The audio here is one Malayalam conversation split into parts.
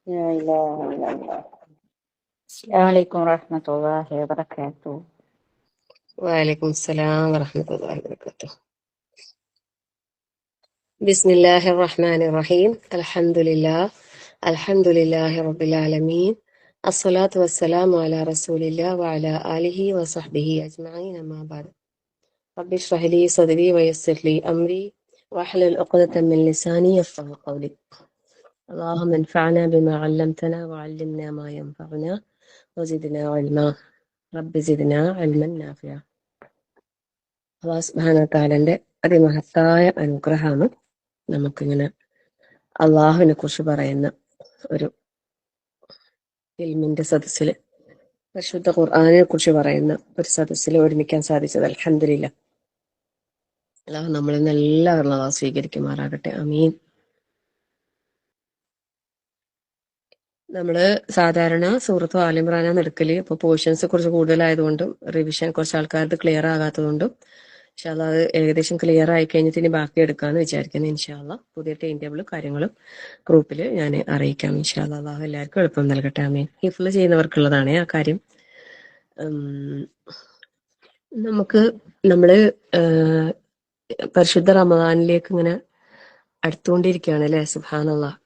لا إله إلا الله. السلام عليكم ورحمة الله وبركاته. وعليكم السلام ورحمة الله وبركاته. بسم الله الرحمن الرحيم. الحمد لله رب العالمين. الصلاة والسلام على رسول الله وعلى آله وصحبه أجمعين. أما بعد، رب اشرح لي صدري ويسر لي أمري واحلل عقدة من لساني يفقهوا قولي. اللهم انفعنا بما علمتنا وعلمنا ما ينفعنا وزدنا علما. رب زدنا علما نافعا. അല്ലാഹു സുബ്ഹാനഹു വതആലയുടെ അതിമഹത്തായ അനുഗ്രഹമാണ് നമുക്കിങ്ങനെ അള്ളാഹുവിനെ കുറിച്ച് പറയുന്ന ഒരു ഇൽമിന്റെ സദസ്സിൽ, പരിശുദ്ധ ഖുർആനെ കുറിച്ച് പറയുന്ന ഒരു സദസ്സിൽ ഒരുമിക്കാൻ സാധിച്ചത്. അൽഹംദുലില്ലാഹ്. അള്ളാഹു നമ്മളിൽ നിന്ന് എല്ലാവരും അള്ളാഹു സ്വീകരിക്കുമാറാകട്ടെ. ആമീൻ. നമ്മള് സാധാരണ സൂറത്ത് ആൽ ഇംറാനാണ് എടുക്കല്. ഇപ്പൊ പോർഷൻസ് കുറച്ച് കൂടുതലായതുകൊണ്ടും റിവിഷൻ കുറച്ച് ആൾക്കാർക്ക് ക്ലിയർ ആകാത്തതുകൊണ്ടും ഇൻഷാല്ലാ അത് ഏകദേശം ക്ലിയർ ആയി കഴിഞ്ഞിട്ട് ഇനി ബാക്കി എടുക്കാന്ന് വിചാരിക്കുന്നത്. ഇൻഷാല്ലാ പുതിയ ടൈം ടേബിളും കാര്യങ്ങളും ഗ്രൂപ്പിൽ ഞാൻ അറിയിക്കാം. ഇൻഷാല്ലാ അള്ളാഹു എല്ലാവർക്കും എളുപ്പം നൽകട്ടെ. ആമീൻ. ഹിഫ്ള് ചെയ്യുന്നവർക്കുള്ളതാണ് ആ കാര്യം. നമ്മള് പരിശുദ്ധ റമദാനിലേക്ക് ഇങ്ങനെ അടുത്തുകൊണ്ടിരിക്കുകയാണ് അല്ലെ. സുബ്ഹാനല്ലാഹ്.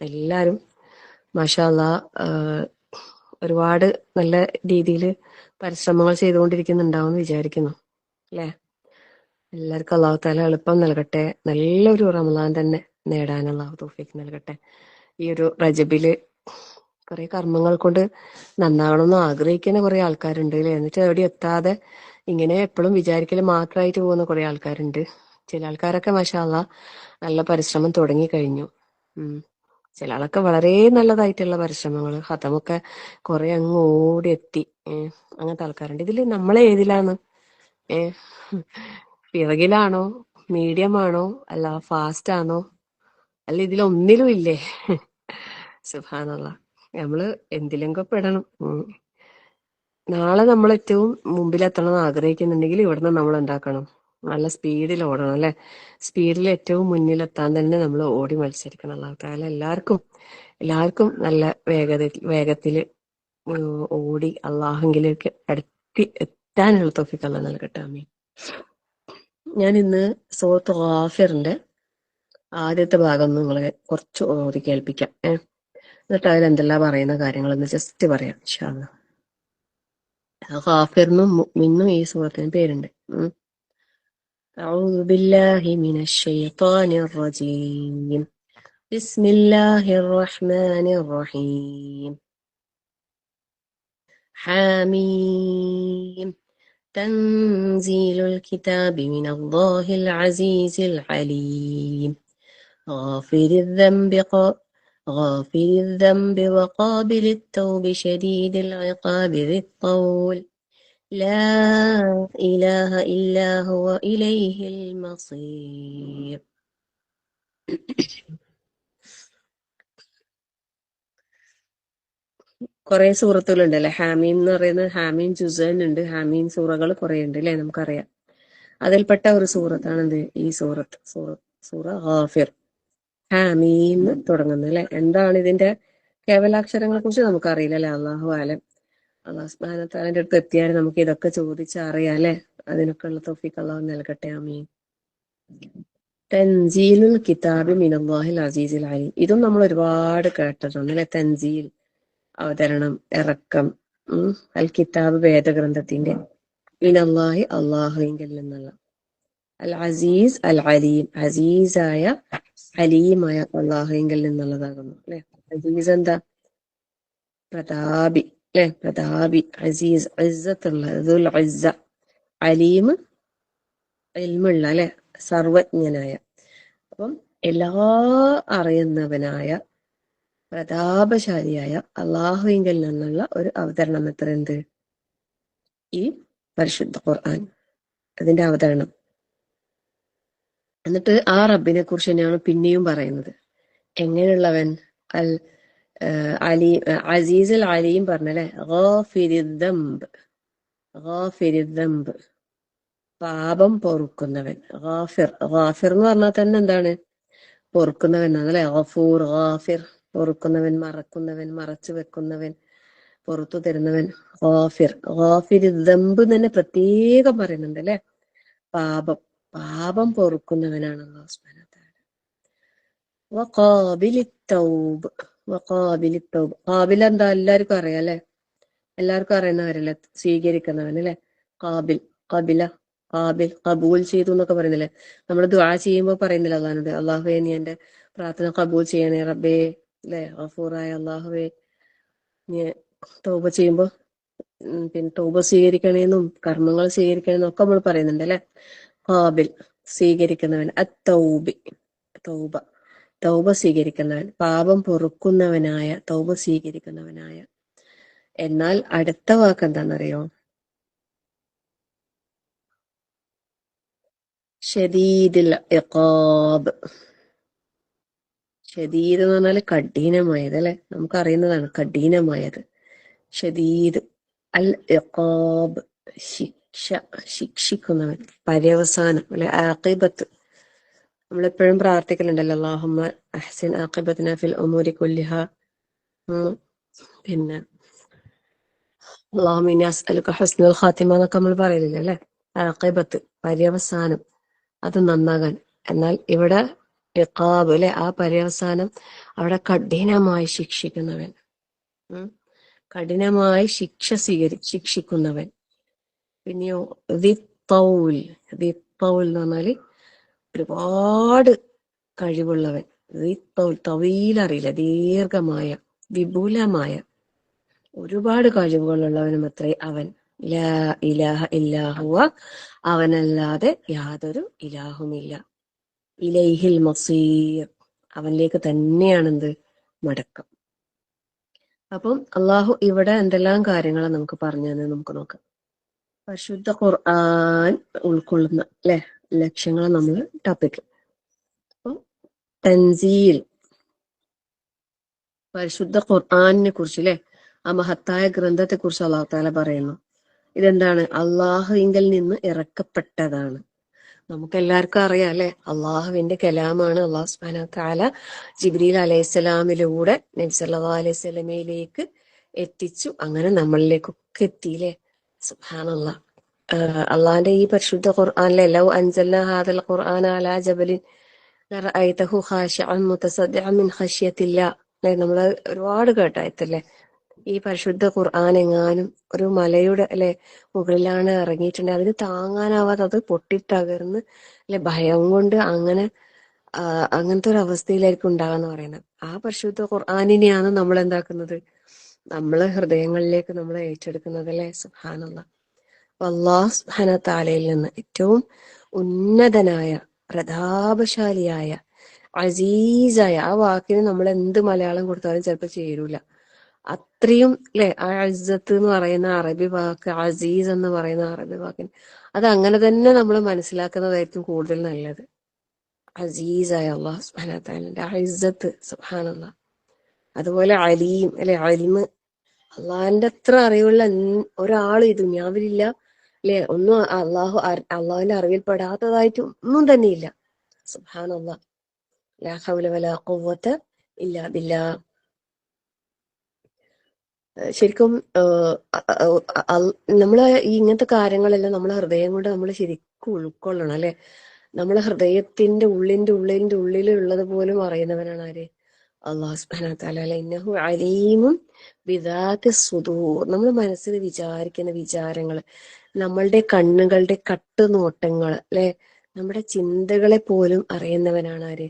എല്ലാരും മാഷാ അല്ലാഹ് ഒരുപാട് നല്ല രീതിയിൽ പരിശ്രമങ്ങൾ ചെയ്തുകൊണ്ടിരിക്കുന്നുണ്ടാവും വിചാരിക്കുന്നു അല്ലെ. എല്ലാവർക്കും അള്ളാഹു തആല എളുപ്പം നൽകട്ടെ. നല്ലൊരു റമദാൻ തന്നെ നേടാൻ അള്ളാഹു തൗഫീഖ് നൽകട്ടെ. ഈ ഒരു റജബില് കുറെ കർമ്മങ്ങൾ കൊണ്ട് നന്നാകണമെന്ന് ആഗ്രഹിക്കുന്ന കുറെ ആൾക്കാരുണ്ട് അല്ലെ. എന്നിട്ട് എവിടെ എത്താതെ ഇങ്ങനെ എപ്പോഴും വിചാരിക്കൽ മാത്രമായിട്ട് പോകുന്ന കുറെ ആൾക്കാരുണ്ട്. ചില ആൾക്കാരൊക്കെ മാഷാ അല്ലാഹ് നല്ല പരിശ്രമം തുടങ്ങി കഴിഞ്ഞു. ചില ആളൊക്കെ വളരെ നല്ലതായിട്ടുള്ള പരിശ്രമങ്ങൾ, ഹതമൊക്കെ കുറെ അങ്ങ് ഓടി എത്തി. അങ്ങനത്തെ ആൾക്കാരുണ്ട്. ഇതില് നമ്മളെ ഏതിലാണ്? പിറകിലാണോ, മീഡിയം ആണോ, അല്ല ഫാസ്റ്റ് ആണോ, അല്ല ഇതിലൊന്നിലും ഇല്ലേ? സുബ്ഹാനല്ലാഹ്. നമ്മള് എന്തിലെങ്കിലും പെടണം. നാളെ നമ്മൾ ഏറ്റവും മുമ്പിലെത്തണം എന്ന് ആഗ്രഹിക്കുന്നുണ്ടെങ്കിൽ ഇവിടുന്ന് നമ്മൾ എന്താക്കണം? നല്ല സ്പീഡിൽ ഓടണം അല്ലെ. സ്പീഡിൽ ഏറ്റവും മുന്നിലെത്താൻ തന്നെ നമ്മൾ ഓടി മത്സരിക്കണം. അല്ലാഹു തആല എല്ലാവർക്കും നല്ല വേഗത്തിൽ ഓടി അള്ളാഹുവിലേക്ക് എത്താനുള്ള തൗഫീഖ് അല്ലാഹു നൽകട്ടെ. ആമീൻ. ഞാൻ ഇന്ന് സൂറത്ത് ഗാഫിറിന്റെ ആദ്യത്തെ ഭാഗം നിങ്ങളെ കുറച്ച് ഓതി കേൾപ്പിക്കാം. എന്നിട്ട് അതിൽ എന്തെല്ലാം പറയുന്ന കാര്യങ്ങളെന്ന് ജസ്റ്റ് പറയാം ഇൻഷാ അല്ലാഹ്. ഗാഫിറിനും മുഅ്മിനും ഈ സൂറത്തിന് പേരുണ്ട്. أعوذ بالله من الشيطان الرجيم. بسم الله الرحمن الرحيم. حاميم تنزيل الكتاب من الله العزيز العليم. غافر الذنب وقابل التوب شديد العقاب ذي الطول لا إله إلا هو إليه المصير. കുറെ സൂറത്തുകളുണ്ട് അല്ലെ. ഹാമീം എന്ന് പറയുന്നത് ഹാമീം ജുസൻ ഉണ്ട്. ഹാമീം സൂറകൾ കുറെ ഉണ്ട് അല്ലെ, നമുക്കറിയാം. അതിൽപ്പെട്ട ഒരു സൂറത്താണെന്ത് ഈ സൂറ ഗാഫിർ. ഹാമീം തുടങ്ങുന്നത് അല്ലെ. എന്താണ് ഇതിന്റെ കേവലാക്ഷരങ്ങളെ കുറിച്ച് നമുക്കറിയില്ല അല്ലെ. അള്ളാഹു ആലം. അള്ളാഹു സുബ്ഹാനഹു വ തആലയുടെ അടുത്ത് എത്തിയാൽ നമുക്ക് ഇതൊക്കെ ചോദിച്ചറിയാം അല്ലെ. അതിനൊക്കെ ഉള്ള തൗഫീഖ് അള്ളാഹു നൽകട്ടെ. ആമീൻ. തൻസീലുൽ കിതാബി മിനല്ലാഹിൽ അസീസിൽ അലീം. ഇതും നമ്മൾ ഒരുപാട് കേട്ടിട്ടുണ്ട് അല്ലെ. തൻസീൽ അവതരണം, ഇറക്കം. അൽ കിതാബ് വേദഗ്രന്ഥത്തിന്റെ, മിനല്ലാഹി അള്ളാഹുവിങ്കിൽ നിന്നുള്ള, അൽ അസീസ് അൽ അലീം അസീസായ അലീമായ അള്ളാഹുവിങ്കിൽ നിന്നുള്ളതാകുന്നു അല്ലെ. അസീസ് എന്താ? പ്രതാപി അല്ലെ. പ്രതാപി. അസീസ് ഇസ്സത്തുള്ള, ദുൽ ഇസ്സ. അലീം ഇൽമുള്ള അല്ലെ, സർവജ്ഞനായ. അപ്പം എല്ലാ അറിയുന്നവനായ പ്രതാപശാലിയായ അള്ളാഹുവിങ്കിൽ നിന്നുള്ള ഒരു അവതരണം എത്ര എന്ത് ഈ പരിശുദ്ധ ഖുർആൻ, അതിന്റെ അവതരണം. എന്നിട്ട് ആ റബ്ബിനെ കുറിച്ച് തന്നെയാണ് പിന്നെയും പറയുന്നത്. എങ്ങനെയുള്ളവൻ? അൽ അലീം, അസീസ് അൽ അലീം പറഞ്ഞല്ലേ. ഗാഫിരിദ്ദംബ്, പാപം പൊറുക്കുന്നവൻ. ഗാഫിർ എന്ന് പറഞ്ഞാൽ തന്നെ എന്താണ്? പൊറുക്കുന്നവൻ എന്നാണ് അല്ലെ. ഗഫൂർ, ഗാഫിർ. പൊറുക്കുന്നവൻ, മറക്കുന്നവൻ, മറച്ചു വെക്കുന്നവൻ, പുറത്തു തരുന്നവൻ. ഗാഫിർ, ഗാഫിർ ദമ്പ് തന്നെ പ്രത്യേകം പറയുന്നുണ്ട് അല്ലെ. പാപം, പാപം പൊറുക്കുന്നവനാണ് അല്ലാഹു സുബ്ഹാനഹു വ തആല. വഖാബിലി തൗബ്, വഖാബിലി തൗബ്. ഖാബിൽ എന്താ എല്ലാവർക്കും അറിയാം അല്ലെ, എല്ലാവർക്കും അറിയുന്നവരല്ലേ, സ്വീകരിക്കുന്നവൻ അല്ലെ. ഖാബിൽ, ഖബില, ഖാബിൽ, കബൂൽ ചെയ്തു എന്നൊക്കെ പറയുന്നില്ലേ. നമ്മൾ ദുആ ചെയ്യുമ്പോൾ പറയുന്നില്ല അള്ളാഹിനോട്, അള്ളാഹുവേ നീ എന്റെ പ്രാർത്ഥന കബൂൽ ചെയ്യണേ റബ്ബേ അല്ലെ. ഗഫൂറായ അള്ളാഹുവേ നീ തൗബ ചെയ്യുമ്പോ പിന്നെ തൗബ സ്വീകരിക്കണേന്നും കർമ്മങ്ങൾ സ്വീകരിക്കണേന്നും ഒക്കെ നമ്മൾ പറയുന്നുണ്ട് അല്ലെ. ഖാബിൽ സ്വീകരിക്കുന്നവൻ, അത്തൗബി തൗബ, തൗബ സ്വീകരിക്കുന്നവൻ, പാപം പൊറുക്കുന്നവനായ, തൗബ സ്വീകരിക്കുന്നവനായ. എന്നാൽ അടുത്ത വാക്ക് എന്താണെന്നറിയോ? ഷദീദുൽ ഇഖാബ്. ഷദീദ് എന്ന് പറഞ്ഞാൽ കഠിനമായത് അല്ലെ, നമുക്കറിയുന്നതാണ് കഠിനമായത്. ഷദീദ് അൽ ഇഖാബ്, ശിക്ഷ, ശിക്ഷിക്കുന്നവൻ, പര്യവസാനം അല്ലെ, ആഖിബത്ത്. നമ്മളെപ്പോഴും പ്രാർത്ഥിക്കലുണ്ടല്ലോ, അല്ലാഹുമ്മ അഹ്സിൻ ആഖിബതനാ ഫിൽ ഉമൂരി കുല്ലിഹാ. പിന്നെ അല്ലാഹുമ്മ ഇന്നി അസ്അലുക ഹുസ്നുൽ ഖാത്തിമ എന്നൊക്കെ നമ്മൾ പറയലില്ലേ അല്ലെ. ആഖിബത്ത്, പര്യവസാനം, അത് നന്നാകാൻ. എന്നാൽ ഇവിടെ ഇഖാബ് അല്ലെ, ആ പര്യവസാനം അവിടെ കഠിനമായി ശിക്ഷിക്കുന്നവൻ, കഠിനമായി ശിക്ഷിക്കുന്നവൻ. പിന്നെയോ ദിത്തൗൽ, ദിത്തൗൽ എന്ന് പറഞ്ഞാല് ഒരുപാട് കഴിവുള്ളവൻ. ദിത്തൗൽ, തവീൽ അറിയില്ല, ദീർഘമായ, വിപുലമായ, ഒരുപാട് കഴിവുകളുള്ളവനും അത്രേ അവൻ. ലാ ഇലാഹ ഇല്ലാ ഹുവ, അവനല്ലാതെ യാതൊരു ഇലാഹുമില്ല. ഇലൈഹിൽ മസീർ, അവനിലേക്ക് തന്നെയാണെന്ത് മടക്കം. അപ്പം അള്ളാഹു ഇവിടെ എന്തെല്ലാം കാര്യങ്ങളാണ് നമുക്ക് പറഞ്ഞു തന്നെ നമുക്ക് നോക്കാം. പരിശുദ്ധ ഖുർആൻ ഉൾക്കൊള്ളുന്ന അല്ലെ ലക്ഷ്യങ്ങൾ നമ്മൾ ടോപ്പിക്. അപ്പം തൻസീൽ, പരിശുദ്ധ ഖുർആനിനെ കുറിച്ച് അല്ലെ, ആ മഹത്തായ ഗ്രന്ഥത്തെ കുറിച്ച് അള്ളാഹു താല പറയുന്നു. ഇതെന്താണ്? അള്ളാഹുവിങ്കൽ നിന്ന് ഇറക്കപ്പെട്ടതാണ്. നമുക്ക് എല്ലാവർക്കും അറിയാം അല്ലെ, അള്ളാഹുവിന്റെ കലാമാണ്. അള്ളാഹു സുബ്ഹാനഹു വ തആല ജിബ്രീൽ അലൈഹിസ്സലാമിലൂടെ നബി സല്ലല്ലാഹു അലൈഹി വസല്ലമയിലേക്ക് എത്തിച്ചു. അങ്ങനെ നമ്മളിലേക്കൊക്കെ എത്തിയില്ലേ. സുബ്ഹാനല്ലാഹ്. അള്ളാഹിന്റെ ഈ പരിശുദ്ധ ഖുർആനിലെ ലൗ അൻസൽനാ ഹാദൽ ഖുർആന അലാ ജബലിൻ ലറഅയ്തഹു ഖാശിഅൻ മുതസദ്ദിഅൻ മിൻ ഖശ്യത്തില്ലാഹ്. അല്ലെ, നമ്മൾ ഒരുപാട് കേട്ടായത്തല്ലേ. ഈ പരിശുദ്ധ ഖുർആൻ എങ്ങാനും ഒരു മലയുടെ അല്ലെ മുകളിലാണ് ഇറങ്ങിയിട്ടുണ്ടെങ്കിൽ അതിന് താങ്ങാനാവാതെ അത് പൊട്ടിത്തകർന്ന് അല്ലെ ഭയം കൊണ്ട് അങ്ങനത്തെ ഒരു അവസ്ഥയിലായിരിക്കും ഉണ്ടാകാന്ന് പറയുന്നത്. ആ പരിശുദ്ധ ഖുർആനിനെയാണ് നമ്മൾ എന്താക്കുന്നത്, നമ്മളെ ഹൃദയങ്ങളിലേക്ക് നമ്മൾ ഏറ്റെടുക്കുന്നത് അല്ലെ. സുബ്ഹാനല്ലാഹ്. അല്ലാഹു സുബ്ഹാനഹു വ തആലയിൽ നിന്ന് ഏറ്റവും ഉന്നതനായ, പ്രതാപശാലിയായ, അസീസായ, ആ വാക്കിന് നമ്മൾ എന്ത് മലയാളം കൊടുത്താലും ചിലപ്പോൾ ചേരൂല. അത്രയും അല്ലെ, ആ ഇസ്സത്ത് എന്ന് പറയുന്ന അറബി വാക്ക്, അസീസ് എന്ന് പറയുന്ന അറബി വാക്കിന് അത് അങ്ങനെ തന്നെ നമ്മൾ മനസ്സിലാക്കുന്നതായിരിക്കും കൂടുതൽ നല്ലത്. അസീസായ അല്ലാഹു സുബ്ഹാനഹു വ തആലയുടെ ആ ഇസ്സത്ത്, സുബ്ഹാനല്ലാഹ്. അതുപോലെ അലീം അല്ലെ, അലിമ്. അള്ളാഹിന്റെ അത്ര അറിവുള്ള ഒരാൾ ഈ ദുനിയാവിലില്ല അല്ലെ. ഒന്നും അള്ളാഹുവിന്റെ അറിവിൽ പെടാത്തതായിട്ട് ഒന്നും തന്നെ ഇല്ല. സുബ്ഹാനല്ലാഹ്. ലാ ഹൗല വലാ ഖുവ്വത ഇല്ലാ ബില്ലാഹ്. ശരിക്കും നമ്മള് ഈ ഇങ്ങനത്തെ കാര്യങ്ങളെല്ലാം നമ്മളെ ഹൃദയം കൊണ്ട് നമ്മൾ ശരിക്കും ഉൾക്കൊള്ളണം അല്ലെ. നമ്മളെ ഹൃദയത്തിന്റെ ഉള്ളിലുള്ളത് പോലും അറിയുന്നവനാണ് ആര്? അല്ലാഹു സുബ്ഹാനഹു വ തആല. ഇന്നഹു അലീമുൻ ബിദാത്തി സുദൂർ. നമ്മൾ മനസ്സിൽ വിചാരിക്കുന്ന വിചാരങ്ങൾ, നമ്മളുടെ കണ്ണുകളുടെ കട്ടുനോട്ടങ്ങൾ അല്ലെ, നമ്മുടെ ചിന്തകളെ പോലും അറിയുന്നവനാണ് ആര്?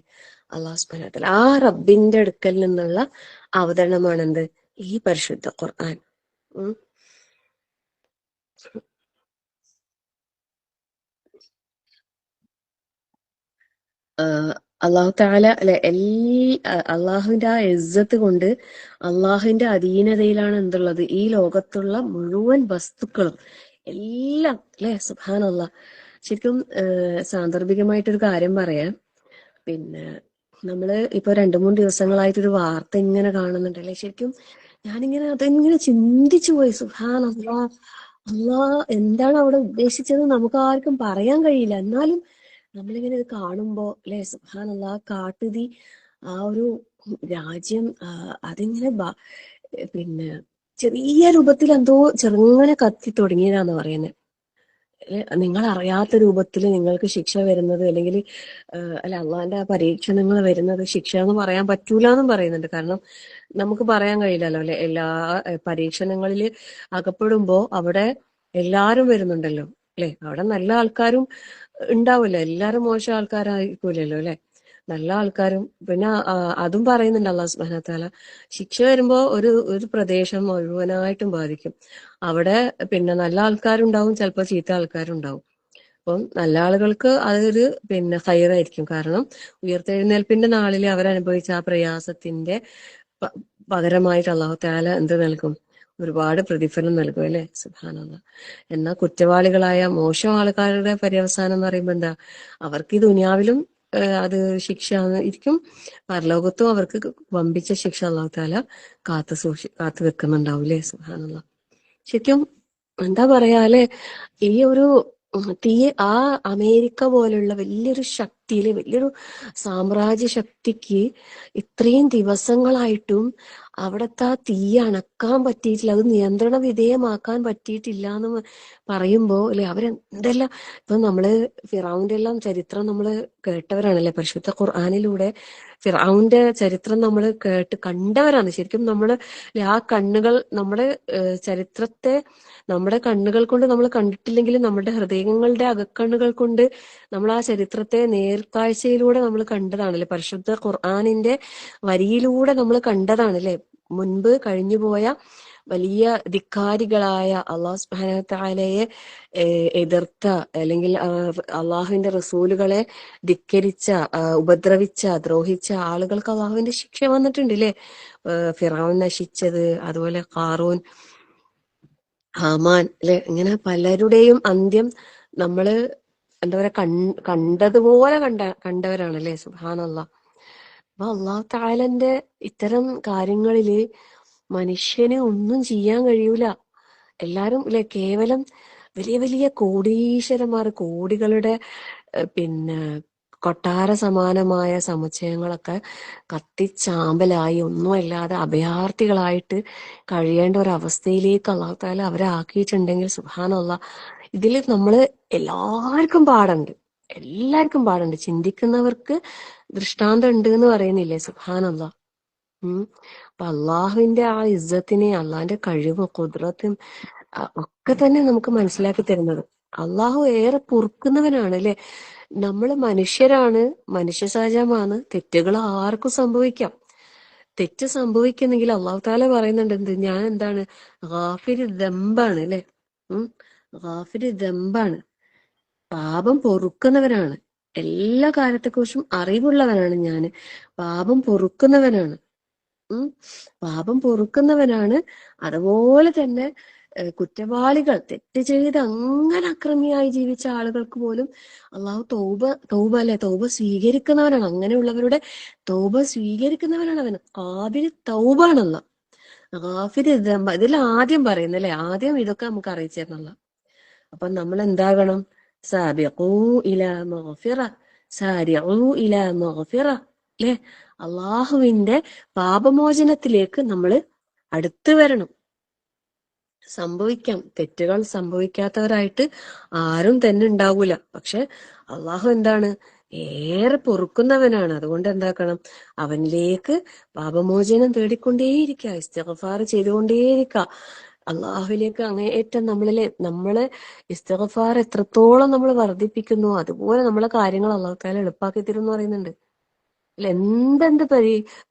അല്ലാഹു സുബ്ഹാനഹു വ തആല. ആ റബ്ബിന്റെ അടുക്കൽ നിന്നുള്ള അവതരണമാണെന്ത്? ഈ പരിശുദ്ധ ഖുർആൻ. അള്ളാഹു തആല അല്ലെ അള്ളാഹുവിന്റെ ആ ഇസ്സത്ത് കൊണ്ട് അള്ളാഹുവിന്റെ അധീനതയിലാണ് എന്തുള്ളത്, ഈ ലോകത്തുള്ള മുഴുവൻ വസ്തുക്കളും എല്ലാം അല്ലെ. സുബ്ഹാനല്ലാഹ്. ശരിക്കും സാന്ദർഭികമായിട്ടൊരു കാര്യം പറയാം. പിന്നെ നമ്മള് ഇപ്പൊ 2-3 ദിവസങ്ങളായിട്ടൊരു വാർത്ത ഇങ്ങനെ കാണുന്നുണ്ടല്ലേ. ശരിക്കും ഞാനിങ്ങനെ അതെങ്ങനെ ചിന്തിച്ചു പോയി. സുബ്ഹാനല്ലാഹ്. എന്താണ് അവിടെ ഉദ്ദേശിച്ചത് നമുക്ക് ആർക്കും പറയാൻ കഴിയില്ല. എന്നാലും നമ്മളിങ്ങനെ ഇത് കാണുമ്പോ അല്ലെ, സുബ്ഹാനല്ലാഹ്, കാട്ടുതീ ആ ഒരു രാജ്യം അതിങ്ങനെ പിന്നെ ചെറിയ രൂപത്തിൽ എന്തോ ചെറുങ്ങനെ കത്തി തുടങ്ങിയതാന്ന് പറയുന്നത്. നിങ്ങൾ അറിയാത്ത രൂപത്തിൽ നിങ്ങൾക്ക് ശിക്ഷ വരുന്നത്, അല്ലെങ്കിൽ അല്ല അള്ളാന്റെ ആ പരീക്ഷണങ്ങൾ വരുന്നത് ശിക്ഷ എന്ന് പറയാൻ പറ്റൂല എന്നും പറയുന്നുണ്ട്. കാരണം നമുക്ക് പറയാൻ കഴിയില്ലല്ലോ അല്ലെ, എല്ലാ പരീക്ഷണങ്ങളിൽ അകപ്പെടുമ്പോ അവിടെ എല്ലാരും വരുന്നുണ്ടല്ലോ അല്ലെ. അവിടെ നല്ല ആൾക്കാരും ഉണ്ടാവില്ല, എല്ലാരും മോശം ആൾക്കാരായിരിക്കൂലല്ലോ അല്ലെ. നല്ല ആൾക്കാരും പിന്നെ അതും പറയുന്നുണ്ട് അള്ളാഹു സുബ്ഹാനഹു വ തആല. ശിക്ഷ വരുമ്പോ ഒരു പ്രദേശം മുഴുവനായിട്ടും ബാധിക്കും. അവിടെ പിന്നെ നല്ല ആൾക്കാരുണ്ടാവും, ചിലപ്പോൾ ചീത്ത ആൾക്കാരുണ്ടാവും. അപ്പം നല്ല ആളുകൾക്ക് അതൊരു പിന്നെ ഹൈറായിരിക്കും. കാരണം ഉയർത്തെഴുന്നേൽപ്പിന്റെ നാളിൽ അവരനുഭവിച്ച ആ പ്രയാസത്തിന്റെ പകരമായിട്ട് അള്ളാഹു തആല എന്ത് നൽകും? ഒരുപാട് പ്രതിഫലം നൽകും അല്ലെ. സുബ്ഹാനല്ലാഹ്. എന്നാൽ കുറ്റവാളികളായ മോശം ആൾക്കാരുടെ പര്യവസാനം എന്ന് പറയുമ്പോൾ എന്താ? അവർക്ക് ഈ ദുനിയാവിലും അത് ശിക്ഷ ഇരിക്കും, പരലോകത്തും അവർക്ക് വമ്പിച്ച ശിക്ഷ അള്ളാഹു തആല കാത്തു വെക്കുന്നുണ്ടാവും അല്ലെ. സുബ്ഹാനല്ലാഹ്. ശരിക്കും എന്താ പറയാ അല്ലെ, ഈ ഒരു ആ അമേരിക്ക പോലുള്ള വലിയൊരു ശക്തിയില്, വലിയൊരു സാമ്രാജ്യ ശക്തിക്ക് ഇത്രയും ദിവസങ്ങളായിട്ടും അവിടുത്തെ ആ തീ അണക്കാൻ പറ്റിയിട്ടില്ല, അത് നിയന്ത്രണ വിധേയമാക്കാൻ പറ്റിയിട്ടില്ല എന്ന് പറയുമ്പോ അല്ലെ, അവരെന്തെല്ലാം ഇപ്പൊ നമ്മള് ഫിറഔന്റെ എല്ലാം ചരിത്രം നമ്മള് കേട്ടവരാണല്ലേ. പരിശുദ്ധ ഖുർആനിലൂടെ ഫിറഔന്റെ ചരിത്രം നമ്മൾ കണ്ടവരാണ്. ശരിക്കും നമ്മള് ആ കണ്ണുകൾ, നമ്മുടെ ചരിത്രത്തെ നമ്മുടെ കണ്ണുകൾ കൊണ്ട് നമ്മൾ കണ്ടിട്ടില്ലെങ്കിലും നമ്മുടെ ഹൃദയങ്ങളുടെ അകക്കണ്ണുകൾ കൊണ്ട് നമ്മൾ ആ ചരിത്രത്തെ നേർക്കാഴ്ചയിലൂടെ നമ്മൾ കണ്ടതാണല്ലേ. പരിശുദ്ധ ഖുർആനിന്റെ വരിയിലൂടെ നമ്മൾ കണ്ടതാണല്ലേ. മുൻപ് കഴിഞ്ഞുപോയ വലിയ ധിക്കാരികളായ അള്ളാഹു സുബ്ഹാനഹു വ തആലയെ എതിർത്ത, അല്ലെങ്കിൽ അള്ളാഹുവിന്റെ റസൂലുകളെ ധിക്കരിച്ച, ഉപദ്രവിച്ച, ദ്രോഹിച്ച ആളുകൾക്ക് അള്ളാഹുവിന്റെ ശിക്ഷ വന്നിട്ടുണ്ട് അല്ലേ. ഫിറഔൻ നശിച്ചത്, അതുപോലെ ഖാറൂൻ, ഹാമാൻ അല്ലെ, ഇങ്ങനെ പലരുടെയും അന്ത്യം നമ്മള് എന്താ പറയാ കണ്ടതുപോലെ കണ്ടവരാണല്ലേ. സുബ്ഹാനല്ലാഹ്. അപ്പൊ അള്ളാഹു തആലന്റെ ഇത്തരം കാര്യങ്ങളില് മനുഷ്യന് ഒന്നും ചെയ്യാൻ കഴിയൂല. എല്ലാരും അല്ലെ കേവലം വലിയ വലിയ കോടീശ്വരന്മാർ, കോടികളുടെ പിന്നെ കൊട്ടാര സമാനമായ സമുച്ചയങ്ങളൊക്കെ കത്തിച്ചാമ്പലായി ഒന്നുമല്ലാതെ അഭയാർത്ഥികളായിട്ട് കഴിയേണ്ട ഒരവസ്ഥയിലേക്ക് അള്ളാഹു തആല അവരെ ആക്കിയിട്ടുണ്ടെങ്കിൽ സുബ്ഹാനല്ലാഹ്, ഇതിൽ നമ്മള് എല്ലാവർക്കും പാടുണ്ട്. ചിന്തിക്കുന്നവർക്ക് ദൃഷ്ടാന്തം ഉണ്ട് എന്ന് പറയുന്നില്ലേ. സുബ്ഹാനല്ലാഹ്. അപ്പൊ അള്ളാഹുവിന്റെ ആ ഇസ്സത്തിനെ, അള്ളാഹിന്റെ കഴിവും കുദ്റത്തും ഒക്കെ തന്നെ നമുക്ക് മനസ്സിലാക്കി തരുന്നത്. അള്ളാഹു ഏറെ പൊറുക്കുന്നവനാണ് അല്ലെ. നമ്മള് മനുഷ്യരാണ്, മനുഷ്യ സഹജമാണ്, തെറ്റുകൾ ആർക്കും സംഭവിക്കാം. തെറ്റ് സംഭവിക്കുന്നെങ്കിൽ അള്ളാഹു താല പറയുന്നുണ്ട് എന്ത്, ഞാൻ എന്താണ്, ഗാഫിര് ദംബാണ് അല്ലെ. ഗാഫിര് ദംബാണ്, പാപം പൊറുക്കുന്നവനാണ്, എല്ലാ കാര്യത്തെക്കുറിച്ചും അറിവുള്ളവനാണ് ഞാൻ, പാപം പൊറുക്കുന്നവനാണ്. പാപം പൊറുക്കുന്നവനാണ്. അതുപോലെ തന്നെ കുറ്റവാളികൾ, തെറ്റ് ചെയ്ത് അങ്ങനെ അക്രമിയായി ജീവിച്ച ആളുകൾക്ക് പോലും അള്ളാഹു തൗബ സ്വീകരിക്കുന്നവനാണ്. അങ്ങനെയുള്ളവരുടെ തൗബ സ്വീകരിക്കുന്നവനാണ് അവൻ. ഖാബിൽ തൗബാണല്ല, ഗാഫിർ ദംബ. ഇതിൽ ആദ്യം പറയുന്നല്ലേ, ആദ്യം ഇതൊക്കെ നമുക്ക് അറിയിച്ചു തരണല്ല. അപ്പൊ നമ്മൾ എന്താകണം? സാബിഖൂ ഇലാ മഗ്ഫിറ, സാരിഊ ഇലാ മഗ്ഫിറ അല്ലെ. അള്ളാഹുവിന്റെ പാപമോചനത്തിലേക്ക് നമ്മൾ അടുത്തു വരണം. സംഭവിക്കാം, തെറ്റുകൾ സംഭവിക്കാത്തവരായിട്ട് ആരും തന്നെ ഉണ്ടാവൂല. പക്ഷെ അള്ളാഹു എന്താണ്, ഏറെ പൊറുക്കുന്നവനാണ്. അതുകൊണ്ട് എന്താക്കണം, അവനിലേക്ക് പാപമോചനം തേടിക്കൊണ്ടേയിരിക്കുക, ഇസ്തിഗ്ഫാർ ചെയ്തുകൊണ്ടേയിരിക്കുക. അള്ളാഹുവിലേക്ക് അങ്ങേയറ്റം നമ്മളെ ഇസ്തിഗ്ഫാർ എത്രത്തോളം നമ്മൾ വർദ്ധിപ്പിക്കുന്നു, അതുപോലെ നമ്മളെ കാര്യങ്ങൾ അള്ളാഹു താല എളുപ്പാക്കി തരും എന്ന് പറയുന്നുണ്ട്. എന്തെന്ത്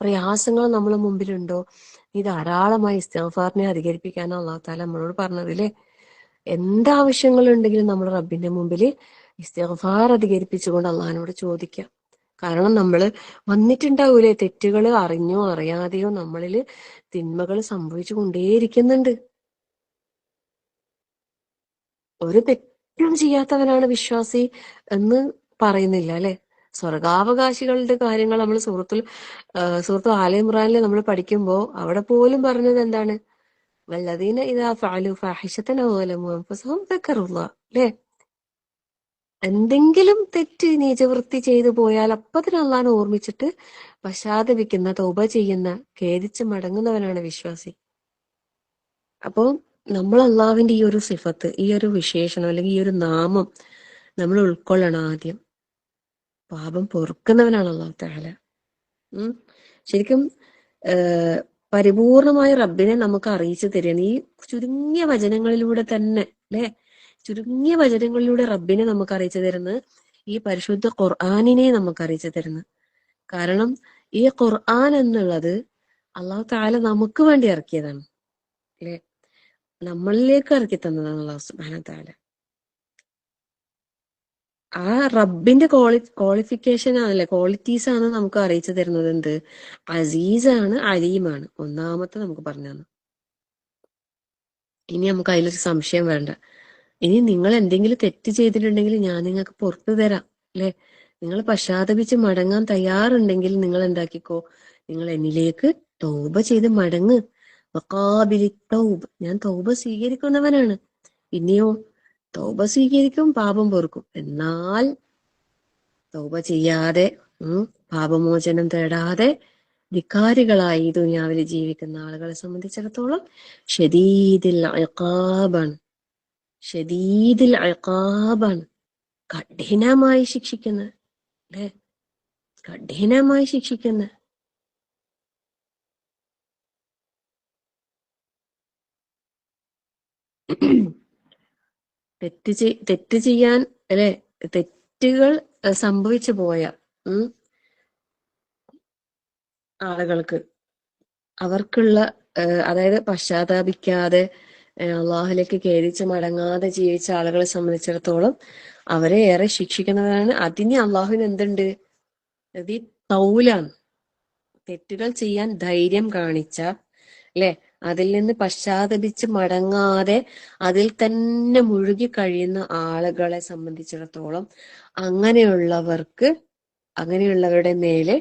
പ്രയാസങ്ങൾ നമ്മളെ മുമ്പിലുണ്ടോ, നീ ധാരാളമായി ഇസ്തിഗ്ഫാറിനെ അധികരിപ്പിക്കാനോ അള്ളാഹു താല നമ്മളോട് പറഞ്ഞത് അല്ലേ. എന്താവശ്യങ്ങളുണ്ടെങ്കിലും നമ്മൾ റബ്ബിന്റെ മുമ്പിൽ ഇസ്തിഗ്ഫാർ അധികരിപ്പിച്ചുകൊണ്ട് അള്ളാഹിനോട് ചോദിക്കാം. കാരണം നമ്മള് വന്നിട്ടുണ്ടാവൂലേ തെറ്റുകൾ, അറിഞ്ഞോ അറിയാതെയോ നമ്മളില് തിന്മകൾ സംഭവിച്ചു കൊണ്ടേയിരിക്കുന്നുണ്ട്. ഒരു തെറ്റും ചെയ്യാത്തവനാണ് വിശ്വാസി എന്ന് പറയുന്നില്ല അല്ലെ. സ്വർഗാവകാശികളുടെ കാര്യങ്ങൾ നമ്മൾ സൂറത്ത് ആല ഇമ്രാനിൽ നമ്മൾ പഠിക്കുമ്പോ അവിടെ പോലും പറഞ്ഞത് എന്താണ്, വല്ലദീന ഇദാ ഫഅലു ഫാഹിശതൻ ഔ ലമു അൻഫുസഹും ദക്കറുല്ലാഹ് അല്ലേ. എന്തെങ്കിലും തെറ്റ് നീചവൃത്തി ചെയ്തു പോയാൽ അപ്പൊ തന്നെ അള്ളാഹിനെ ഓർമ്മിച്ചിട്ട് പശ്ചാത്തപിക്കുന്ന, തൗബ ചെയ്യുന്ന, ഖേദിച്ച് മടങ്ങുന്നവനാണ് വിശ്വാസി. അപ്പോൾ നമ്മൾ അള്ളാഹുവിന്റെ ഈ ഒരു സിഫത്ത്, ഈ ഒരു വിശേഷണം അല്ലെങ്കിൽ ഈ ഒരു നാമം നമ്മൾ ഉൾക്കൊള്ളണം. ആദ്യം പാപം പൊറുക്കുന്നവനാണ് അള്ളാഹു തആല. ശരിക്കും പരിപൂർണമായ റബ്ബിനെ നമുക്ക് അറിയിച്ചു തരുന്ന ഈ ചുരുങ്ങിയ വചനങ്ങളിലൂടെ തന്നെ, അല്ലെ, ചുരുങ്ങിയ വചനങ്ങളിലൂടെ റബ്ബിനെ നമുക്ക് അറിയിച്ചു തരുന്നത് ഈ പരിശുദ്ധ ഖുർആനിനെ നമുക്ക് അറിയിച്ചു തരുന്നത്. കാരണം ഈ ഖുർആൻ എന്നുള്ളത് അള്ളാഹു തആല നമുക്ക് വേണ്ടി ഇറക്കിയതാണ്, അല്ലെ, നമ്മളിലേക്ക് ഇറക്കി തന്നതാണ് അള്ളാഹു സുബ്ഹാനഹു വ തആല. ആ റബ്ബിന്റെ ക്വാളിഫിക്കേഷൻ ആണല്ലേ, ക്വാളിറ്റീസ് ആണ് നമുക്ക് അറിയിച്ചു തരുന്നത്. എന്ത്? അസീസാണ്, അലീമാണ്. ഒന്നാമത്തെ നമുക്ക് പറഞ്ഞു തന്നു. ഇനി നമുക്ക് അതിലൊരു സംശയം വേണ്ട. ഇനി നിങ്ങൾ എന്തെങ്കിലും തെറ്റ് ചെയ്തിട്ടുണ്ടെങ്കിൽ ഞാൻ നിങ്ങൾക്ക് പുറത്തു തരാം, അല്ലെ. നിങ്ങൾ പശ്ചാത്തപിച്ച് മടങ്ങാൻ തയ്യാറുണ്ടെങ്കിൽ നിങ്ങൾ എന്താക്കിക്കോ, നിങ്ങൾ എന്നിലേക്ക് തൗബ ചെയ്ത് മടങ്ങ്. വഖാബിലി തൗബ്, ഞാൻ തൗബ സ്വീകരിക്കുന്നവനാണ്. പിന്നെയോ തൗബ സ്വീകരിക്കും, പാപം പൊറുക്കും. എന്നാൽ തൗബ ചെയ്യാതെ പാപമോചനം തേടാതെ ധിക്കാരികളായി ദുനിയാവിൽ ജീവിക്കുന്ന ആളുകളെ സംബന്ധിച്ചിടത്തോളം ഷദീദുൽ ഇഖാബാണ്, ഷദീദുൽ ഇഖാബാണ്, കഠിനമായി ശിക്ഷിക്കുന്ന, അല്ലെ, കഠിനമായി ശിക്ഷിക്കുന്ന. തെറ്റ് ചെയ്യാൻ, അല്ലെ, തെറ്റുകൾ സംഭവിച്ചു പോയ ആളുകൾക്ക്, അവർക്കുള്ള അതായത് പശ്ചാത്താപിക്കാതെ അള്ളാഹുലേക്ക് ഖേദിച്ച് മടങ്ങാതെ ജീവിച്ച ആളുകളെ സംബന്ധിച്ചിടത്തോളം അവരെ ഏറെ ശിക്ഷിക്കുന്നതാണ്. അതിന് അള്ളാഹുവിന് എന്തുണ്ട്? ഈ തൗലാണ്. തെറ്റുകൾ ചെയ്യാൻ ധൈര്യം കാണിച്ച, അല്ലെ, അതിൽ നിന്ന് പശ്ചാത്തപിച്ച് മടങ്ങാതെ അതിൽ തന്നെ മുഴുകി കഴിയുന്ന ആളുകളെ സംബന്ധിച്ചിടത്തോളം അങ്ങനെയുള്ളവരുടെ മേലെ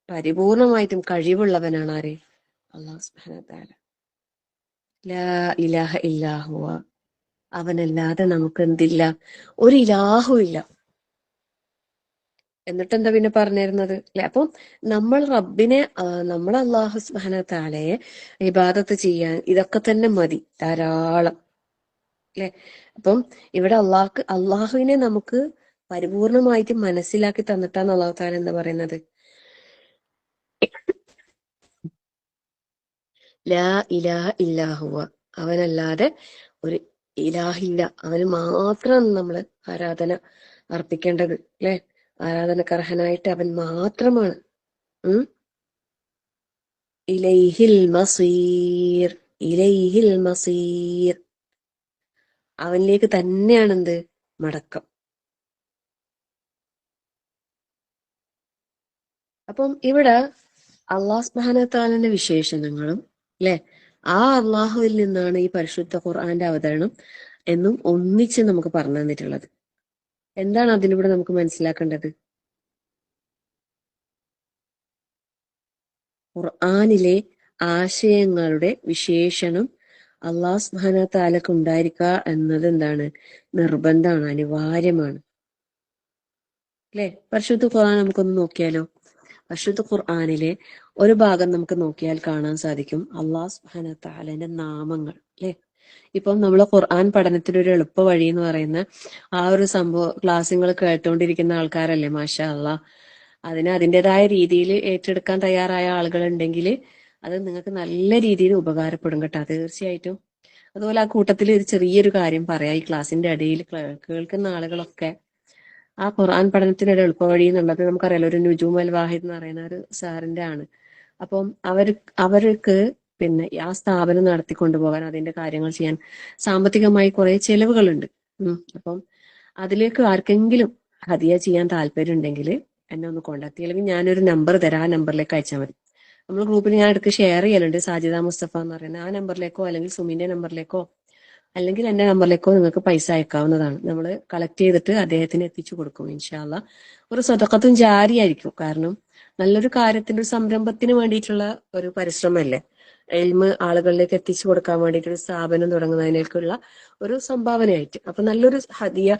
പരിപൂർണമായിട്ടും കഴിവുള്ളവനാണ് ആര്? അല്ലാഹു സുബ്ഹാനഹു വ തആല. ലാ ഇലാഹ ഇല്ലാ ഹുവ, അവനല്ലാതെ നമുക്ക് എന്തില്ല? ഒരു ഇലാഹും ഇല്ല. എന്നിട്ട് എന്താ പിന്നെ പറഞ്ഞിരുന്നത്, അല്ലെ? അപ്പം നമ്മൾ റബ്ബിനെ, നമ്മൾ അല്ലാഹു സുബ്ഹാനഹു വ തആലയെ ഇബാദത്ത് ചെയ്യാൻ ഇതൊക്കെ തന്നെ മതി, ധാരാളം, അല്ലെ. അപ്പം ഇവിടെ അള്ളാഹുവിനെ നമുക്ക് പരിപൂർണമായിട്ട് മനസ്സിലാക്കി തന്നിട്ടാണ് അല്ലാഹു തആല എന്താ പറയുന്നത്? ലാ ഇലാഹ ഇല്ലാ ഹുവ, അവനല്ലാതെ ഒരു ഇലാഹില്ല, അവന് മാത്രമാണ് നമ്മൾ ആരാധന അർപ്പിക്കേണ്ടത്, അല്ലെ. ആരാധനക്കർഹനായിട്ട് അവൻ മാത്രമാണ്. ഇലൈഹിൽ മസീർ, ഇലൈഹിൽ മസീർ, അവനിലേക്ക് തന്നെയാണ് എന്ത്? മടക്കം. അപ്പം ഇവിടെ അല്ലാഹു സുബ്ഹാനഹു വ തആലയുടെ വിശേഷണങ്ങളും, അല്ലെ, ആ അള്ളാഹുവിൽ നിന്നാണ് ഈ പരിശുദ്ധ ഖുർആന്റെ അവതരണം എന്നും ഒന്നിച്ച് നമുക്ക് പറഞ്ഞു തന്നിട്ടുള്ളത്. എന്താണ് അതിലൂടെ നമുക്ക് മനസ്സിലാക്കേണ്ടത്? ഖുർആനിലെ ആശയങ്ങളുടെ വിശേഷണം അല്ലാഹു സുബ്ഹാനഹു വ തആലക്ക് ഉണ്ടായിരിക്കുക എന്നത് എന്താണ്? നിർബന്ധമാണ്, അനിവാര്യമാണ്, അല്ലെ. പരിശുദ്ധ ഖുർആൻ നമുക്കൊന്ന് നോക്കിയാലോ? പരിശുദ്ധ ഖുർആനിലെ ഒരു ഭാഗം നമുക്ക് നോക്കിയാൽ കാണാൻ സാധിക്കും അല്ലാഹു സുബ്ഹാനഹു വ തആലയുടെ നാമങ്ങൾ, അല്ലെ. ഇപ്പം നമ്മൾ ഖുർആൻ പഠനത്തിന് ഒരു എളുപ്പ വഴി എന്ന് പറയുന്ന ആ ഒരു സംഭവം ക്ലാസ്സുകൾ കേട്ടുകൊണ്ടിരിക്കുന്ന ആൾക്കാരല്ലേ, മാഷാ അല്ലാഹ്. അതിൻ്റെതായ രീതിയിൽ ഏറ്റെടുക്കാൻ തയ്യാറായ ആളുകൾ ഉണ്ടെങ്കിൽ അത് നിങ്ങൾക്ക് നല്ല രീതിയിൽ ഉപകാരപ്പെടും കേട്ടോ, തീർച്ചയായിട്ടും. അതുപോലെ ആ കൂട്ടത്തിൽ ഒരു ചെറിയൊരു കാര്യം പറയാം. ഈ ക്ലാസ്സിന്റെ ഇടയിൽ കേൾക്കുന്ന ആളുകളൊക്കെ ആ ഖുർആൻ പഠനത്തിന് ഒരു എളുപ്പവഴി എന്നുള്ളത് നമുക്കറിയാലോ, ഒരു നുജൂം അൽ വാഹിദ് എന്ന് പറയുന്ന ഒരു സാറിന്റെ ആണ്. അപ്പം അവർക്ക് പിന്നെ ആ സ്ഥാപനം നടത്തിക്കൊണ്ടുപോകാൻ, അതിന്റെ കാര്യങ്ങൾ ചെയ്യാൻ സാമ്പത്തികമായി കുറെ ചെലവുകളുണ്ട്. അപ്പം അതിലേക്ക് ആർക്കെങ്കിലും ഹദിയ ചെയ്യാൻ താല്പര്യം ഉണ്ടെങ്കിൽ എന്നെ ഒന്ന് കോണ്ടാക്ട് ചെയ്യുക. അല്ലെങ്കിൽ ഞാനൊരു നമ്പർ തരാം, ആ നമ്പറിലേക്ക് അയച്ചാൽ മതി. നമ്മൾ ഗ്രൂപ്പിൽ ഞാൻ ഇടയ്ക്ക് ഷെയർ ചെയ്യലുണ്ട്, സാജിദ മുസ്തഫ എന്ന് പറയുന്നത്. ആ നമ്പറിലേക്കോ അല്ലെങ്കിൽ സുമിന്റെ നമ്പറിലേക്കോ അല്ലെങ്കിൽ എന്റെ നമ്പറിലേക്കോ നിങ്ങൾക്ക് പൈസ അയക്കാവുന്നതാണ്. നമ്മൾ കളക്ട് ചെയ്തിട്ട് അദ്ദേഹത്തിന് എത്തിച്ചു കൊടുക്കും ഇൻഷാ അല്ലാ. ഒരു സദഖത്തും ജാരിയായിരിക്കും. കാരണം നല്ലൊരു കാര്യത്തിന്റെ, ഒരു സംരംഭത്തിന് വേണ്ടിയിട്ടുള്ള ഒരു പരിശ്രമമല്ലേ. എൽമ് ആളുകളിലേക്ക് എത്തിച്ചു കൊടുക്കാൻ വേണ്ടിയിട്ട് ഒരു സ്ഥാപനം തുടങ്ങുന്നതിനേക്കുള്ള ഒരു സംഭാവനയായിട്ട്. അപ്പൊ നല്ലൊരു ഹദിയ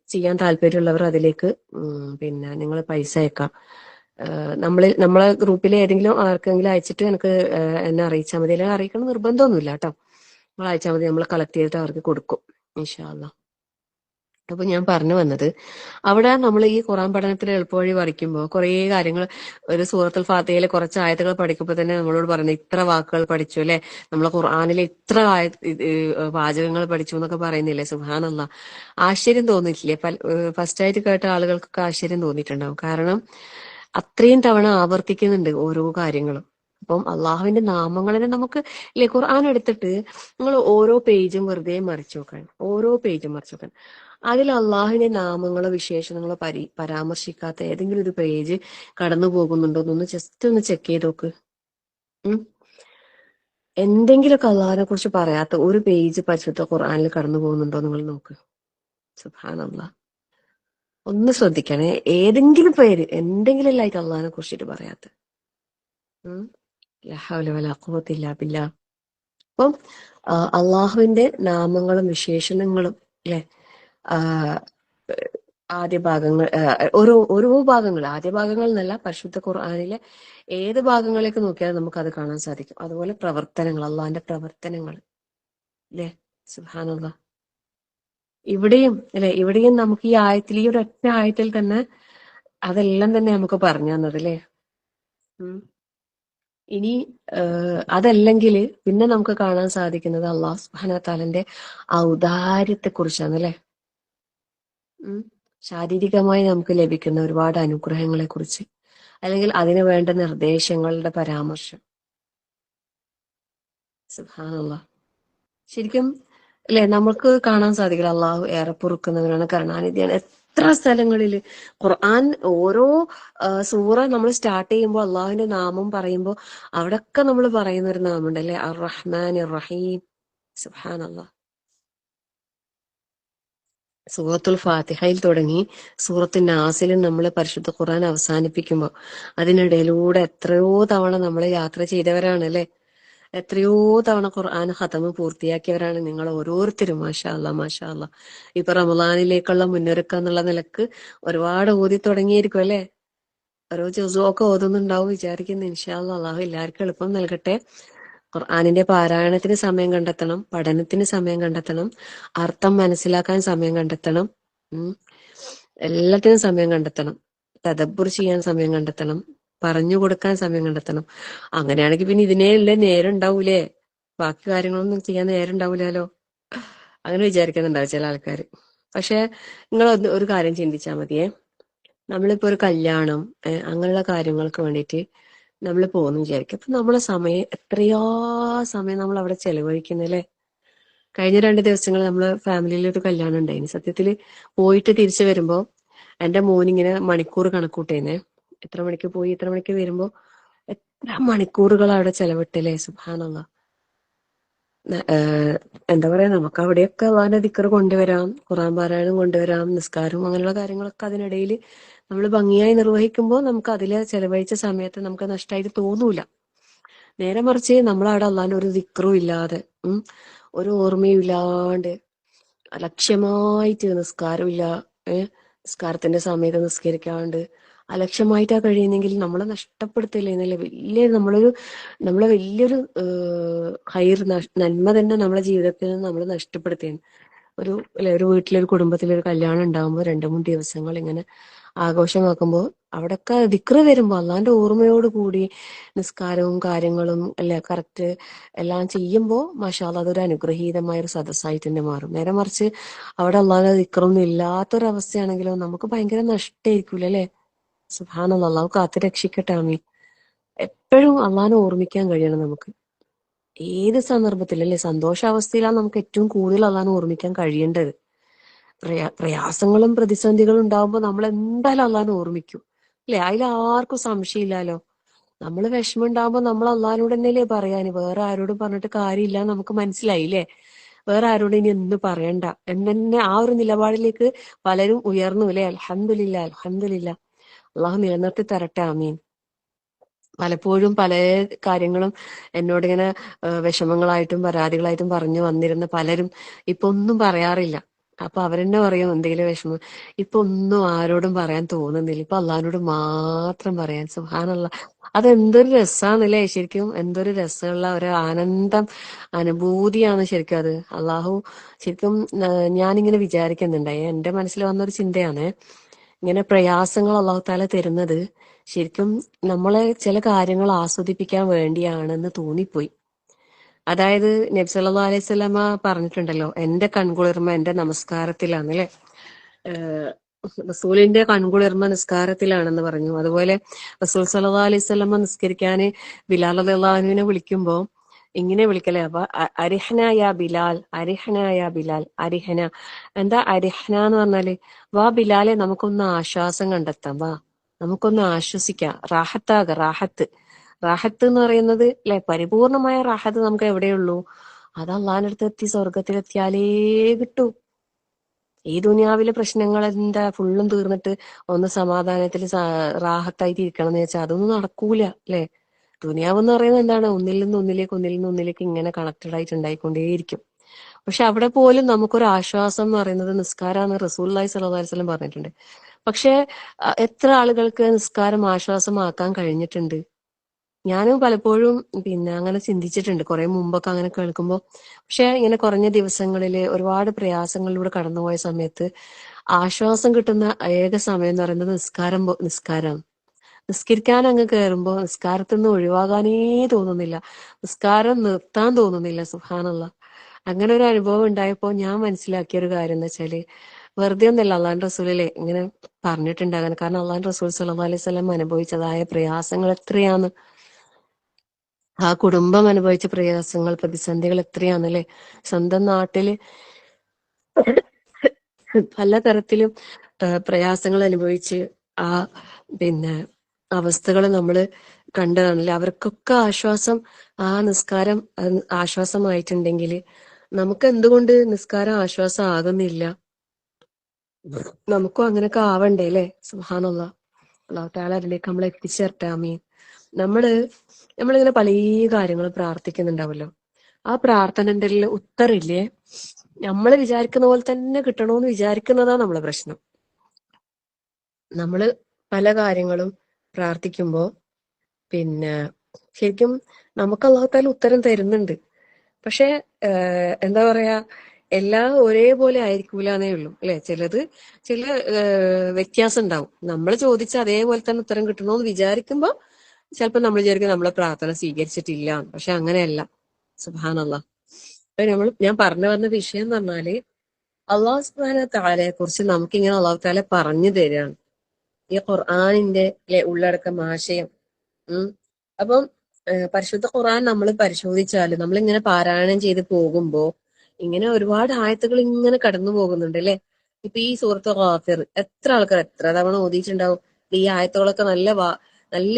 ചെയ്യാൻ താല്പര്യമുള്ളവർ അതിലേക്ക് പിന്നെ നിങ്ങൾ പൈസ അയക്കാം. നമ്മളെ ഗ്രൂപ്പിലെ ഏതെങ്കിലും ആർക്കെങ്കിലും അയച്ചിട്ട് എനിക്ക് എന്നെ അറിയിച്ചാൽ മതി. അല്ലെങ്കിൽ അറിയിക്കണം നിർബന്ധമൊന്നുമില്ല കേട്ടോ. നമ്മൾ അയച്ചാൽ മതി, നമ്മൾ കളക്ട് ചെയ്തിട്ട് അവർക്ക് കൊടുക്കും ഇൻഷാ അല്ലാ. അപ്പൊ ഞാൻ പറഞ്ഞു വന്നത്, അവിടെ നമ്മൾ ഈ ഖുറാൻ പഠനത്തിൽ എളുപ്പവഴി പഠിക്കുമ്പോൾ കുറേ കാര്യങ്ങൾ, ഒരു സൂറത്തുൽ ഫാത്തിഹയിലെ കുറച്ച് ആയത്തുകൾ പഠിക്കുമ്പോൾ തന്നെ നമ്മളോട് പറയുന്നത് ഇത്ര വാക്കുകൾ പഠിച്ചു അല്ലെ, നമ്മളെ ഖുർആനിലെ ഇത്ര വാചകങ്ങൾ പഠിച്ചു എന്നൊക്കെ പറയുന്നില്ലേ. സുബ്ഹാനല്ലാ, ആശ്ചര്യം തോന്നിയിട്ടില്ലേ? ഫസ്റ്റ് ആയിട്ട് കേട്ട ആളുകൾക്കൊക്കെ ആശ്ചര്യം തോന്നിയിട്ടുണ്ടാവും. കാരണം അത്രയും തവണ ആവർത്തിക്കുന്നുണ്ട് ഓരോ കാര്യങ്ങളും. അപ്പം അള്ളാഹുവിന്റെ നാമങ്ങളെ നമുക്ക് ഇല്ലേ, ഖുർആൻ എടുത്തിട്ട് നിങ്ങൾ ഓരോ പേജും വെറുതെ മറിച്ചു നോക്കാൻ, ഓരോ പേജും മറിച്ചു നോക്കാൻ. അതിൽ അള്ളാഹുവിന്റെ നാമങ്ങളോ വിശേഷണങ്ങളോ പരാമർശിക്കാത്ത ഏതെങ്കിലും ഒരു പേജ് കടന്നു പോകുന്നുണ്ടോ എന്നൊന്ന് ജസ്റ്റ് ഒന്ന് ചെക്ക് ചെയ്ത് നോക്ക്. എന്തെങ്കിലുമൊക്കെ അള്ളാഹിനെ കുറിച്ച് പറയാത്ത ഒരു പേജ് പരിശുദ്ധ ഖുർആനിൽ കടന്നു പോകുന്നുണ്ടോ നിങ്ങൾ നോക്ക്. സുബ്ഹാനല്ലാഹ്, ഒന്ന് ശ്രദ്ധിക്കണേ. ഏതെങ്കിലും പേര് എന്തെങ്കിലും ആയിട്ട് അള്ളാഹിനെ കുറിച്ചിട്ട് പറയാത്ത. ലാ ഹൗല വലാ ഖുവത ഇല്ലാ ബില്ലാഹ്. അപ്പം അള്ളാഹുവിന്റെ നാമങ്ങളും വിശേഷണങ്ങളും അല്ലെ, ആദ്യ ഭാഗങ്ങൾ, ഓരോ ഭാഗങ്ങൾ, ആദ്യ ഭാഗങ്ങൾ എന്നല്ല, പരിശുദ്ധ ഖുർആനിലെ ഏത് ഭാഗങ്ങളിലേക്ക് നോക്കിയാലും നമുക്ക് അത് കാണാൻ സാധിക്കും. അതുപോലെ പ്രവർത്തനങ്ങൾ, അള്ളാഹിന്റെ പ്രവർത്തനങ്ങൾ അല്ലെ, സുബ്ഹാനല്ലാഹ്. ഇവിടെയും അല്ലെ, ഇവിടെയും നമുക്ക് ഈ ആയത്തിൽ, ഈ ഒരു ഒറ്റ ആയത്തിൽ തന്നെ അതെല്ലാം തന്നെ നമുക്ക് പറഞ്ഞു തന്നത് അല്ലെ. ഇനി അതല്ലെങ്കിൽ പിന്നെ നമുക്ക് കാണാൻ സാധിക്കുന്നത് അള്ളാഹു സുബ്ഹാനഹു വ തആലന്റെ ഔദാര്യത്തെ കുറിച്ചാണ് അല്ലെ. ശാരീരികമായി നമുക്ക് ലഭിക്കുന്ന ഒരുപാട് അനുഗ്രഹങ്ങളെ കുറിച്ച്, അല്ലെങ്കിൽ അതിനു വേണ്ട നിർദ്ദേശങ്ങളുടെ പരാമർശം. സുബ്ഹാനല്ലാഹ്, ശരിക്കും അല്ലെ നമുക്ക് കാണാൻ സാധിക്കില്ല അള്ളാഹു ഏറെ പൊറുക്കുന്നവനാണ്, കരുണാനിധിയാണ്. എത്ര സ്ഥലങ്ങളിൽ ഖുർആൻ ഓരോ സൂറ നമ്മൾ സ്റ്റാർട്ട് ചെയ്യുമ്പോൾ അള്ളാഹുവിന്റെ നാമം പറയുമ്പോൾ അവിടൊക്കെ നമ്മൾ പറയുന്ന ഒരു നാമുണ്ട് അല്ലെ, അർ റഹ്മാൻ റഹീം. സുബ്ഹാനല്ലാഹ്, സൂറത്തുൽ ഫാത്തിഹയിൽ തുടങ്ങി സൂറത്തുൽ നാസിലും നമ്മൾ പരിശുദ്ധ ഖുർആൻ അവസാനിപ്പിക്കുമ്പോൾ അതിനിടയിലൂടെ എത്രയോ തവണ നമ്മൾ യാത്ര ചെയ്തവരാണ് അല്ലെ. എത്രയോ തവണ ഖുർആൻ ഖതമ് പൂർത്തിയാക്കിയവരാണ് നിങ്ങൾ ഓരോരുത്തരും. മാഷാ അല്ലാ, മാഷാ അല്ലാ. ഇപ്പൊ റമളാനിലേക്കുള്ള മുന്നൊരുക്കം എന്നുള്ള നിലക്ക് ഒരുപാട് ഓതി തുടങ്ങിയിരിക്കും അല്ലെ. ഓരോ ജുസുമൊക്കെ ഓതുന്നുണ്ടാവും വിചാരിക്കുന്നു. ഇൻഷാ അല്ലാ, അള്ളാഹു എല്ലാവർക്കും എളുപ്പം നൽകട്ടെ. ഖുർആനിന്റെ പാരായണത്തിന് സമയം കണ്ടെത്തണം, പഠനത്തിന് സമയം കണ്ടെത്തണം, അർത്ഥം മനസ്സിലാക്കാൻ സമയം കണ്ടെത്തണം, എല്ലാത്തിനും സമയം കണ്ടെത്തണം, തദബ്ബുർ ചെയ്യാൻ സമയം കണ്ടെത്തണം, പറഞ്ഞു കൊടുക്കാൻ സമയം കണ്ടെത്തണം. അങ്ങനെയാണെങ്കിൽ പിന്നെ ഇതിനേല്ലേ നേരം ഉണ്ടാവൂലേ, ബാക്കി കാര്യങ്ങളൊന്നും ചെയ്യാൻ നേരം ഉണ്ടാവൂലോ, അങ്ങനെ വിചാരിക്കുന്നുണ്ടാവും ചില ആൾക്കാർ. പക്ഷെ നിങ്ങൾ ഒരു കാര്യം ചിന്തിച്ചാൽ മതിയേ, നമ്മളിപ്പോ ഒരു കല്യാണം അങ്ങനെയുള്ള കാര്യങ്ങൾക്ക് വേണ്ടിയിട്ട് നമ്മൾ പോകുന്നു വിചാരിക്കും. അപ്പൊ നമ്മളെ സമയം എത്രയോ സമയം നമ്മൾ അവിടെ ചെലവഴിക്കുന്നല്ലേ. കഴിഞ്ഞ 2 ദിവസങ്ങൾ നമ്മള് ഫാമിലിയിൽ ഒരു കല്യാണം ഉണ്ടായിന്. സത്യത്തിൽ പോയിട്ട് തിരിച്ചു വരുമ്പോ എന്റെ മോനിങ്ങനെ മണിക്കൂർ കണക്കൂട്ടേനെ, എത്ര മണിക്ക് പോയി എത്ര മണിക്ക് വരുമ്പോ എത്ര മണിക്കൂറുകൾ അവിടെ ചെലവിട്ടല്ലേ. സുബ്ഹാനല്ലാഹ്, എന്താ പറയാ, നമുക്ക് അവിടെയൊക്കെ അള്ളാഹിന്റെ ദിക്ർ കൊണ്ടുവരാം, ഖുർആൻ പാരായണം കൊണ്ടുവരാം, നിസ്കാരവും അങ്ങനെയുള്ള കാര്യങ്ങളൊക്കെ അതിനിടയിൽ നമ്മൾ ഭംഗിയായി നിർവഹിക്കുമ്പോൾ നമുക്ക് അതിൽ ചെലവഴിച്ച സമയത്ത് നമുക്ക് നഷ്ടമായിട്ട് തോന്നൂല. നേരെ മറിച്ച് നമ്മളവിടെ അള്ളാഹിന്റെ ഒരു ദിക്റും ഇല്ലാതെ, ഒരു ഓർമ്മയും ഇല്ലാണ്ട്, അലക്ഷ്യമായിട്ട് നിസ്കാരമില്ല, നിസ്കാരത്തിന്റെ സമയത്ത് നിസ്കരിക്കാണ്ട് അലക്ഷ്യമായിട്ടാ കഴിയുന്നെങ്കിൽ നമ്മളെ നഷ്ടപ്പെടുത്തില്ലേ എന്നല്ലേ നമ്മളെ വലിയൊരു ഹൈർ, നന്മ തന്നെ നമ്മളെ ജീവിതത്തിൽ നിന്ന് നമ്മൾ നഷ്ടപ്പെടുത്തിയാണ്. ഒരു വീട്ടിലൊരു കുടുംബത്തിലൊരു കല്യാണം ഉണ്ടാകുമ്പോൾ 2-3 ദിവസങ്ങൾ ഇങ്ങനെ ആഘോഷമാക്കുമ്പോൾ അവിടൊക്കെ ദിക്റ് വരുമ്പോൾ അള്ളാന്റെ ഓർമ്മയോട് കൂടി നിസ്കാരവും കാര്യങ്ങളും അല്ലെ കറക്റ്റ് എല്ലാം ചെയ്യുമ്പോൾ മാഷാ അല്ലാഹ് അതൊരു അനുഗ്രഹീതമായ ഒരു സദസ്സായിട്ട് തന്നെ മാറും. നേരെ മറിച്ച് അവിടെ അള്ളാന്റെ ദിക്റൊന്നും ഇല്ലാത്തൊരവസ്ഥയാണെങ്കിലോ നമുക്ക് ഭയങ്കര നഷ്ടമായിരിക്കൂല അല്ലെ. സുബ്ഹാനല്ലാഹ്, അള്ളാഹു കാത്ത് രക്ഷിക്കട്ടെ. ആമീൻ. എപ്പോഴും അള്ളാനെ ഓർമ്മിക്കാൻ കഴിയണം നമുക്ക്, ഏത് സന്ദർഭത്തിൽ അല്ലെ. സന്തോഷാവസ്ഥയിലാണ് നമുക്ക് ഏറ്റവും കൂടുതൽ അള്ളാനെ ഓർമ്മിക്കാൻ കഴിയേണ്ടത്. പ്രയാസങ്ങളും പ്രതിസന്ധികളും ഉണ്ടാകുമ്പോൾ നമ്മൾ എന്തായാലും അള്ളാനെ ഓർമ്മിക്കും അല്ലെ, അതിലാർക്കും സംശയമില്ലല്ലോ. നമ്മൾ വിഷമം ഉണ്ടാകുമ്പോൾ നമ്മൾ അള്ളാഹിനോട് തന്നെയല്ലേ പറയാന്, വേറെ ആരോടും പറഞ്ഞിട്ട് കാര്യമില്ല, നമുക്ക് മനസ്സിലായില്ലേ. വേറെ ആരോടും ഇനി എന്ത് പറയണ്ട എന്നെ ആ ഒരു നിലപാടിലേക്ക് പലരും ഉയർന്നു അല്ലെ. അൽഹംദുലില്ലാ, അൽഹംദുലില്ലാ, അള്ളാഹു നിലനിർത്തി തരട്ടെ. ആമീൻ. പലപ്പോഴും പല കാര്യങ്ങളും എന്നോടിങ്ങനെ വിഷമങ്ങളായിട്ടും പരാതികളായിട്ടും പറഞ്ഞു വന്നിരുന്ന പലരും ഇപ്പൊ ഒന്നും പറയാറില്ല. അപ്പൊ അവരെന്നെ പറയും എന്തെങ്കിലും വിഷമം ഇപ്പൊ ഒന്നും ആരോടും പറയാൻ തോന്നുന്നില്ല, ഇപ്പൊ അള്ളാഹിനോട് മാത്രം പറയാൻ. സുബ്ഹാനല്ലാ, അതെന്തൊരു രസാന്നല്ലേ ശരിക്കും, എന്തൊരു രസമുള്ള ഒരു ആനന്ദം അനുഭൂതിയാണ് ശരിക്കും അത്. അള്ളാഹു ശരിക്കും ഞാനിങ്ങനെ വിചാരിക്കുന്നുണ്ടായി, എന്റെ മനസ്സിൽ വന്നൊരു ചിന്തയാണ്, ഇങ്ങനെ പ്രയാസങ്ങൾ അള്ളാഹു താല തരുന്നത് ശരിക്കും നമ്മളെ ചില കാര്യങ്ങൾ ആസ്വദിപ്പിക്കാൻ വേണ്ടിയാണെന്ന് തോന്നിപ്പോയി. അതായത് നബി സല്ലല്ലാഹു അലൈഹി വസല്ലമ പറഞ്ഞിട്ടുണ്ടല്ലോ, എന്റെ കൺകുളിർമ എന്റെ നമസ്കാരത്തിലാണ് അല്ലെ, റസൂലിന്റെ കൺകുളിർമ നിസ്കാരത്തിലാണെന്ന് പറഞ്ഞു. അതുപോലെ റസൂൽ സല്ലല്ലാഹു അലൈഹി വസല്ലമ നിസ്കരിക്കാന് ബിലാൽ റളിയല്ലാഹു അൻഹുവിനെ വിളിക്കുമ്പോ ഇങ്ങനെ വിളിക്കലേ, അപ്പൊ അരിഹന യാ ബിലാൽ, അരിഹന യാ ബിലാൽ, അരിഹന. എന്താ അരിഹന എന്ന് പറഞ്ഞാല്, വാ ബിലാലെ നമുക്കൊന്ന് ആശ്വാസം കണ്ടെത്താം, വാ നമുക്കൊന്ന് ആശ്വസിക്കാം, റാഹത്താക, റാഹത്ത്. റാഹത്ത് എന്ന് പറയുന്നത് അല്ലെ, പരിപൂർണമായ റാഹത്ത് നമുക്ക് എവിടെയുള്ളൂ? അത് അള്ളാഹിന്റെ അടുത്ത് എത്തി സ്വർഗത്തിലെത്തിയാലേ കിട്ടൂ. ഈ ദുനിയാവിലെ പ്രശ്നങ്ങൾ എന്താ ഫുള്ളും തീർന്നിട്ട് ഒന്ന് സമാധാനത്തിൽ റാഹത്തായിട്ട് ഇരിക്കണം എന്ന് വെച്ചാൽ അതൊന്നും നടക്കൂല അല്ലെ. ദുനിയാവ് എന്ന് പറയുന്നത് എന്താണ്? ഒന്നിൽ നിന്ന് ഒന്നിലേക്ക്, ഒന്നിൽ നിന്ന് ഒന്നിലേക്ക് ഇങ്ങനെ കണക്റ്റഡ് ആയിട്ട് ഉണ്ടായിക്കൊണ്ടേയിരിക്കും. പക്ഷെ അവിടെ പോലും നമുക്കൊരു ആശ്വാസം എന്ന് പറയുന്നത് നിസ്കാരാന്ന് റസൂലുള്ളാഹി സ്വല്ലല്ലാഹു അലൈഹി വസല്ലം പറഞ്ഞിട്ടുണ്ട്. പക്ഷെ എത്ര ആളുകൾക്ക് നിസ്കാരം ആശ്വാസമാക്കാൻ കഴിഞ്ഞിട്ടുണ്ട്? ഞാനും പലപ്പോഴും അങ്ങനെ ചിന്തിച്ചിട്ടുണ്ട് കുറെ മുമ്പൊക്കെ അങ്ങനെ കേൾക്കുമ്പോ. പക്ഷെ ഇങ്ങനെ കുറഞ്ഞ ദിവസങ്ങളില് ഒരുപാട് പ്രയാസങ്ങളിലൂടെ കടന്നുപോയ സമയത്ത് ആശ്വാസം കിട്ടുന്ന ഏക സമയം എന്ന് പറയുന്നത് നിസ്കാരമാണ്. നിസ്കരിക്കാൻ അങ്ങ് കയറുമ്പോ നിസ്കാരത്തിൽ നിന്ന് ഒഴിവാകാനേ തോന്നുന്നില്ല, നിസ്കാരം നിർത്താൻ തോന്നുന്നില്ല. സുബ്ഹാനല്ലാഹ്, അങ്ങനെ ഒരു അനുഭവം ഉണ്ടായപ്പോ ഞാൻ മനസ്സിലാക്കിയ ഒരു കാര്യം എന്ന് വെച്ചാല്, വെറുതെ ഒന്നല്ല അള്ളാഹുവിന്റെ റസൂലിലെ ഇങ്ങനെ പറഞ്ഞിട്ടുണ്ടാകാൻ. കാരണം അള്ളാഹുവിന്റെ റസൂൽ സല്ലല്ലാഹു അലൈഹി വസല്ലം അനുഭവിച്ചതായ പ്രയാസങ്ങൾ എത്രയാന്ന്, ആ കുടുംബം അനുഭവിച്ച പ്രയാസങ്ങൾ, പ്രതിസന്ധികൾ എത്രയാന്നല്ലേ. സ്വന്തം നാട്ടില് പലതരത്തിലും പ്രയാസങ്ങൾ അനുഭവിച്ച് ആ പിന്നെ അവസ്ഥകൾ നമ്മൾ കണ്ടതാണല്ലേ. അവർക്കൊക്കെ ആശ്വാസം ആ നിസ്കാരം ആശ്വാസമായിട്ടുണ്ടെങ്കിൽ നമുക്ക് എന്തുകൊണ്ട് നിസ്കാരം ആശ്വാസം ആകുന്നില്ല? നമുക്കും അങ്ങനെയൊക്കെ ആവണ്ടേ അല്ലേ? സുബ്ഹാനല്ലാഹ്, അല്ലാഹു തആല അതിലേക്ക് നമ്മളെ എത്തിച്ചേർട്ടെ. ആമീൻ. നമ്മളിങ്ങനെ പല കാര്യങ്ങളും പ്രാർത്ഥിക്കുന്നുണ്ടാവല്ലോ, ആ പ്രാർത്ഥനന്റെ ഉത്തരമില്ലേ നമ്മൾ വിചാരിക്കുന്ന പോലെ തന്നെ കിട്ടണോന്ന് വിചാരിക്കുന്നതാ നമ്മളെ പ്രശ്നം. നമ്മള് പല കാര്യങ്ങളും പ്രാർത്ഥിക്കുമ്പോ ശരിക്കും നമുക്ക് അല്ലാഹു തആല ഉത്തരം തരുന്നുണ്ട്. പക്ഷെ എന്താ പറയാ, എല്ലാം ഒരേപോലെ ആയിരിക്കൂലെന്നേ ഉള്ളൂ അല്ലെ. ചില വ്യത്യാസം ഉണ്ടാവും. നമ്മൾ ചോദിച്ച അതേപോലെ തന്നെ ഉത്തരം കിട്ടണോന്ന് വിചാരിക്കുമ്പോ ചിലപ്പോ നമ്മൾ വിചാരിക്കും നമ്മളെ പ്രാർത്ഥന സ്വീകരിച്ചിട്ടില്ല. പക്ഷെ അങ്ങനെയല്ല. സുബ്ഹാനല്ലാഹ്. ഞാൻ പറഞ്ഞു വന്ന വിഷയം എന്ന് പറഞ്ഞാല്, അള്ളാഹു സുബ്ഹാനഹു വ തആലയെ കുറിച്ച് നമുക്കിങ്ങനെ അള്ളാഹു തആല പറഞ്ഞു തരാണ് ഈ ഖുർആനിന്റെ ഉള്ളടക്കം, ആശയം. അപ്പം പരിശുദ്ധ ഖുർആൻ നമ്മൾ പരിശോധിച്ചാല്, നമ്മളിങ്ങനെ പാരായണം ചെയ്ത് പോകുമ്പോ ഇങ്ങനെ ഒരുപാട് ആയത്തുകൾ ഇങ്ങനെ കടന്നു പോകുന്നുണ്ട് അല്ലെ. ഇപ്പൊ ഈ സൂറത്ത് ഗാഫിർ എത്ര ആൾക്കാർ എത്ര തവണ ഓതിയിട്ടുണ്ടാവും. ഈ ആയത്തുകളൊക്കെ നല്ല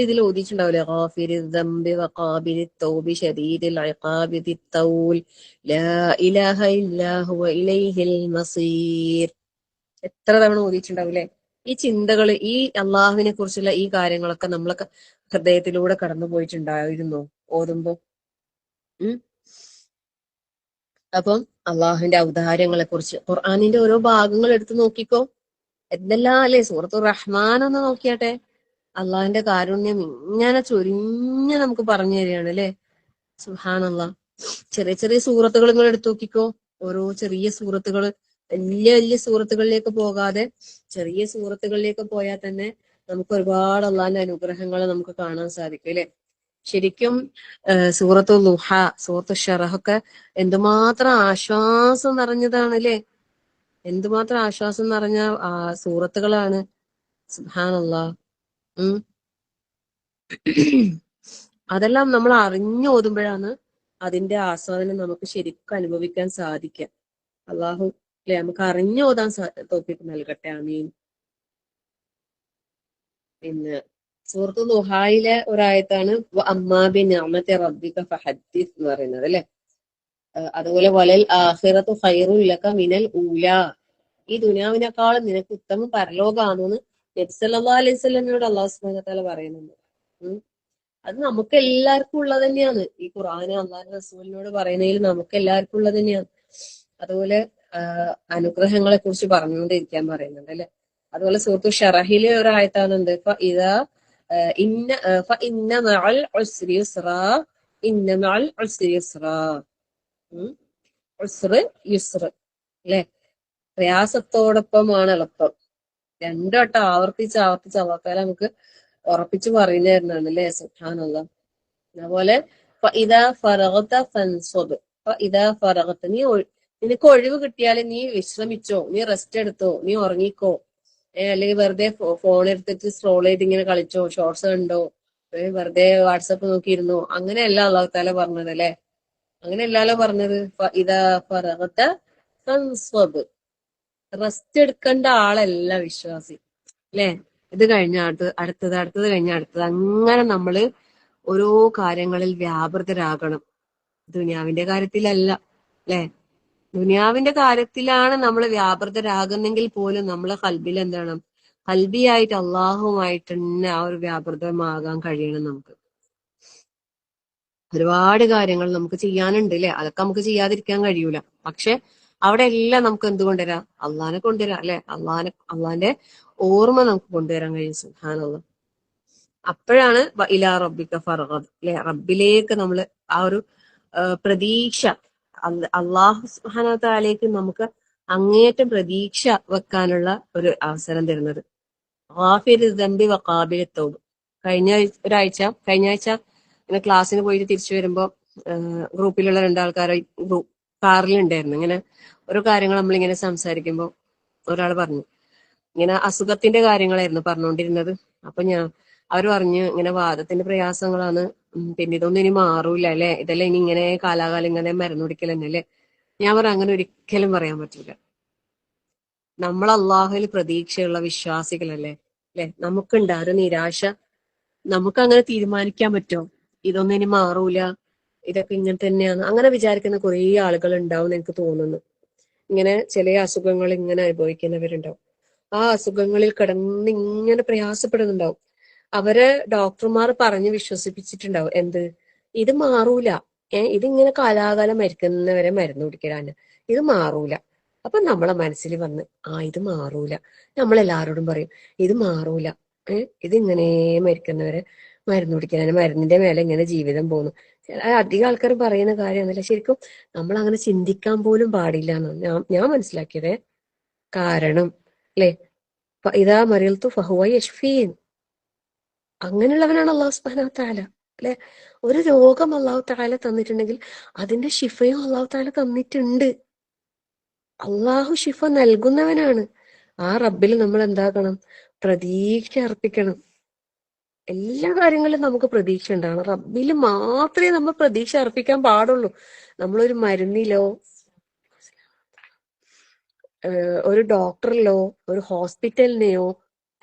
ഇതിൽ ഓതിയിട്ടുണ്ടാവില്ലേ. ഗാഫിരി ദംബി വഖാബിരി തൗബി ശദീദിൽ ഇഖാബി ദിത്തൗൽ ലാ ഇലാഹ ഇല്ലാ ഹുവ ഇലൈഹിൽ മസീർ. എത്ര തവണ ഓതിയിട്ടുണ്ടാവില്ലേ. ഈ ചിന്തകള്, ഈ അള്ളാഹുവിനെ കുറിച്ചുള്ള ഈ കാര്യങ്ങളൊക്കെ നമ്മളൊക്കെ ഹൃദയത്തിലൂടെ കടന്നു പോയിട്ടുണ്ടായിരുന്നു ഓതുമ്പോ. അപ്പം അള്ളാഹുവിന്റെ ഔദാര്യങ്ങളെ കുറിച്ച് ഖുർആനിന്റെ ഓരോ ഭാഗങ്ങൾ എടുത്തു നോക്കിക്കോ, എന്തെല്ലാം അല്ലെ. സൂറത്തുർ റഹ്മാൻ ഒന്ന് നോക്കിയാട്ടെ, അള്ളാഹിന്റെ കാരുണ്യം ഇങ്ങനെ ചൊരിഞ്ഞ് നമുക്ക് പറഞ്ഞു തരികയാണ് അല്ലെ. സുബ്ഹാനല്ലാഹ്. ചെറിയ ചെറിയ സൂറത്തുകൾ നിങ്ങൾ എടുത്തു നോക്കിക്കോ, ഓരോ ചെറിയ സൂറത്തുകൾ, വലിയ വലിയ സൂറത്തുകളിലേക്ക് പോകാതെ ചെറിയ സൂറത്തുകളിലേക്ക് പോയാൽ തന്നെ നമുക്ക് ഒരുപാട് അള്ളാഹിന്റെ അനുഗ്രഹങ്ങൾ നമുക്ക് കാണാൻ സാധിക്കും അല്ലെ. ശരിക്കും സൂറത്തു ളുഹ, സൂറത്തു ശറഹ് ഒക്കെ എന്തുമാത്രം ആശ്വാസം നിറഞ്ഞതാണ് അല്ലെ. എന്തുമാത്രം ആശ്വാസം നിറഞ്ഞ സൂറത്തുകളാണ്. സുബ്ഹാനല്ലാഹ്. അതെല്ലാം നമ്മൾ അറിഞ്ഞു ഓതുമ്പോഴാണ് അതിന്റെ ആസ്വാദനം നമുക്ക് ശരിക്കും അനുഭവിക്കാൻ സാധിക്കുക. അള്ളാഹു അല്ലെ നമുക്ക് അറിഞ്ഞു ഓതാൻ തൗഫീഖ് നൽകട്ടെ. ആമീൻ. പിന്നെ സൂറത്തു ളുഹായിലെ ഒരായത്താണ് അമ്മാ ബിനിഅമതി റബ്ബിക ഫഹദ്ദിസ് എന്ന് പറയുന്നത് അല്ലെ. അതുപോലെ വലൽ ആഖിറതു ഖൈറുൽ ലക മിനൽ ഊലാ, ഈ ദുനിയാവിനേക്കാളും നിനക്ക് ഉത്തമം പരലോകമാണെന്ന് നബി സല്ലല്ലാഹു അലൈഹി വസല്ലമയോട് അല്ലാഹു സുബ്ഹാനഹു വ തആല പറയുന്നുണ്ട്. അത് നമുക്ക് എല്ലാവർക്കും ഉള്ളത് തന്നെയാണ്. ഈ ഖുർആന് അള്ളാഹു റസൂലിനോട് പറയുന്നതിൽ നമുക്ക് എല്ലാവർക്കും ഉള്ളത് തന്നെയാണ്. അതുപോലെ അനുഗ്രഹങ്ങളെ കുറിച്ച് പറഞ്ഞുകൊണ്ടിരിക്കാൻ പറയുന്നുണ്ട് അല്ലെ. അതുപോലെ സൂറത്തു ഷറഹിലെ ഒരു ആയത്താണുണ്ട് ഇന്ന മഅൽ ഉസ്രി യുസ്റാ ഇന്ന മഅൽ ഉസ്രി യുസ്റാ. ഉസ്റ് യുസ്റ് അല്ലെ. പ്രയാസത്തോടൊപ്പമാണ് എളുപ്പം. രണ്ടു വട്ടം ആവർത്തിച്ച് അള്ളാഹു നമുക്ക് ഉറപ്പിച്ചു പറയുന്നതായിരുന്നാണ് അല്ലെ. സുബ്ഹാനല്ലാഹ്. അതുപോലെ ഇതാ ഫറഗത ഫൻസബ്. ഇതാ ഫറഗത, നിനക്ക് ഒഴിവ് കിട്ടിയാൽ നീ വിശ്രമിച്ചോ, നീ റെസ്റ്റ് എടുത്തോ, നീ ഉറങ്ങിക്കോ, അല്ലെങ്കിൽ വെറുതെ ഫോൺ എടുത്തിട്ട് സ്ക്രോൾ ചെയ്ത് ഇങ്ങനെ കളിച്ചോ, ഷോർട്സ് കണ്ടോ, വെറുതെ വാട്സപ്പ് നോക്കിയിരുന്നോ, അങ്ങനെയല്ല അള്ളാഹു താല പറഞ്ഞത് അല്ലെ. അങ്ങനെയല്ലല്ലോ പറഞ്ഞത്. ഇതാ ഫറഗത ഫൻസബ്, റെസ്റ്റ് എടുക്കേണ്ട ആളല്ല വിശ്വാസി അല്ലെ. ഇത് കഴിഞ്ഞ അടുത്തത് കഴിഞ്ഞ അടുത്തത്, അങ്ങനെ നമ്മള് ഓരോ കാര്യങ്ങളിൽ വ്യാപൃതരാകണം. ദുനിയാവിന്റെ കാര്യത്തിലല്ല അല്ലെ. ദുനിയാവിന്റെ കാര്യത്തിലാണ് നമ്മൾ വ്യാപൃതരാകുന്നെങ്കിൽ പോലും നമ്മളെ കൽബിൽ എന്താണ്, കൽബിയായിട്ട് അള്ളാഹുമായിട്ട് തന്നെ ആ ഒരു വ്യാപൃതമാകാൻ കഴിയണം. നമുക്ക് ഒരുപാട് കാര്യങ്ങൾ നമുക്ക് ചെയ്യാനുണ്ട് അല്ലെ. അതൊക്കെ നമുക്ക് ചെയ്യാതിരിക്കാൻ കഴിയൂല. പക്ഷെ അവിടെ എല്ലാം നമുക്ക് എന്ത് കൊണ്ടുവരാം? അള്ളാഹിനെ കൊണ്ടുവരാം അല്ലെ. അള്ളാഹിന്റെ ഓർമ്മ നമുക്ക് കൊണ്ടുവരാൻ കഴിയും. സുബ്ഹാനല്ലാഹ്. അപ്പോഴാണ് ഇലാ റബ്ബിക ഫർഗദ് അല്ലെ. റബ്ബിലേക്ക് നമ്മൾ ആ ഒരു പ്രതീക്ഷ, അള്ളാഹു സുബ്ഹാനഹു വ തആലയിലേക്ക് നമുക്ക് അങ്ങേയറ്റം പ്രതീക്ഷ വെക്കാനുള്ള ഒരു അവസരം തരുന്നത്. ഗാഫിറു ദംബി വഖാബിലു തൗബ. കഴിഞ്ഞ ആഴ്ച ഇങ്ങനെ ക്ലാസ്സിന് പോയിട്ട് തിരിച്ചു വരുമ്പോ ഗ്രൂപ്പിലുള്ള രണ്ടാൾക്കാരെ കാറിലുണ്ടായിരുന്നു. ഇങ്ങനെ ഓരോ കാര്യങ്ങൾ നമ്മളിങ്ങനെ സംസാരിക്കുമ്പോ ഒരാൾ പറഞ്ഞു, ഇങ്ങനെ അസുഖത്തിന്റെ കാര്യങ്ങളായിരുന്നു പറഞ്ഞുകൊണ്ടിരുന്നത്. അപ്പൊ അവർ പറഞ്ഞു ഇങ്ങനെ വാദത്തിന്റെ പ്രയാസങ്ങളാണ്, പിന്നെ ഇതൊന്നും ഇനി മാറൂല അല്ലെ, ഇതെല്ലാം ഇനി ഇങ്ങനെ കാലാകാലം ഇങ്ങനെ മരുന്ന് കുടിക്കൽ തന്നെ അല്ലെ. ഞാൻ പറഞ്ഞു അങ്ങനെ ഒരിക്കലും പറയാൻ പറ്റില്ല. നമ്മൾ അള്ളാഹുവിൽ പ്രതീക്ഷയുള്ള വിശ്വാസികളല്ലേ അല്ലെ. നമുക്കുണ്ട് ഒരു നിരാശ. നമുക്ക് അങ്ങനെ തീരുമാനിക്കാൻ പറ്റുമോ ഇതൊന്നും ഇനി മാറൂല, ഇതൊക്കെ ഇങ്ങനെ തന്നെയാണ്, അങ്ങനെ വിചാരിക്കുന്ന കുറെ ആളുകൾ ഉണ്ടാവും എന്ന് എനിക്ക് തോന്നുന്നു. ഇങ്ങനെ ചില അസുഖങ്ങൾ ഇങ്ങനെ അനുഭവിക്കുന്നവരുണ്ടാവും. ആ അസുഖങ്ങളിൽ കിടന്ന് ഇങ്ങനെ പ്രയാസപ്പെടുന്നുണ്ടാവും. അവരെ ഡോക്ടർമാർ പറഞ്ഞ് വിശ്വസിപ്പിച്ചിട്ടുണ്ടാവും എന്ത്, ഇത് മാറൂല, ഇതിങ്ങനെ കാലാകാലം മരിക്കുന്നവരെ മരുന്ന് കുടിക്കലാണ്, ഇത് മാറൂല. അപ്പൊ നമ്മളെ മനസ്സിൽ വന്ന് ഇത് മാറൂല. നമ്മളെല്ലാരോടും പറയും ഇത് മാറൂല, ഇതിങ്ങനെ മരിക്കുന്നവരെ മരുന്ന് കുടിക്കാനും മരുന്നിന്റെ മേലെ ഇങ്ങനെ ജീവിതം പോകുന്നു. അധികം ആൾക്കാർ പറയുന്ന കാര്യമൊന്നുമില്ല. ശരിക്കും നമ്മൾ അങ്ങനെ ചിന്തിക്കാൻ പോലും പാടില്ല എന്നാണ് ഞാൻ മനസ്സിലാക്കിയതേ. കാരണം അല്ലെ, ഇതാ മറിയൽത്തു ഫഹുവ യശ്ഫീൻ, അങ്ങനെയുള്ളവനാണ് അള്ളാഹു സുബ്ഹാനഹു വ തആല അല്ലെ. ഒരു രോഗം അള്ളാഹു തആല തന്നിട്ടുണ്ടെങ്കിൽ അതിന്റെ ശിഫയും അള്ളാഹു തആല തന്നിട്ടുണ്ട്. അള്ളാഹു ശിഫ നൽകുന്നവനാണ്. ആ റബ്ബിൽ നമ്മൾ എന്താക്കണം? പ്രതീക്ഷ അർപ്പിക്കണം. എല്ലാ കാര്യങ്ങളിലും നമുക്ക് പ്രതീക്ഷ ഉണ്ടാകണം. റബ്ബിൽ മാത്രമേ നമ്മൾ പ്രതീക്ഷ അർപ്പിക്കാൻ പാടുള്ളൂ. നമ്മളൊരു മരുന്നിലോ ഒരു ഡോക്ടറിലോ ഒരു ഹോസ്പിറ്റലിനെയോ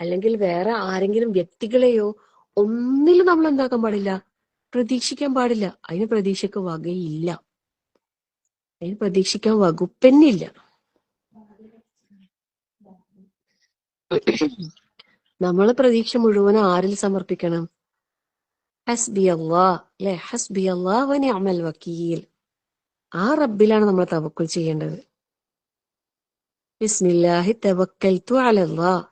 അല്ലെങ്കിൽ വേറെ ആരെങ്കിലും വ്യക്തികളെയോ ഒന്നിലും നമ്മൾ എന്താക്കാൻ പാടില്ല? പ്രതീക്ഷിക്കാൻ പാടില്ല. അതിന് പ്രതീക്ഷയ്ക്ക് വകയില്ല, അതിന് പ്രതീക്ഷിക്കാൻ വകുപ്പന്നില്ല. നമ്മൾ പ്രതീക്ഷ മുഴുവൻ ആരിൽ സമർപ്പിക്കണം? ഹസ്ബി അല്ലാഹ് അല്ലെ. ഹസ്ബി അല്ലാഹ് വ നിഅമൽ വക്കീൽ. ആ റബ്ബിലാണ് നമ്മൾ തവക്കുൽ ചെയ്യേണ്ടത്. ബിസ്മില്ലാഹി തവക്കൽതു അലല്ലാഹ്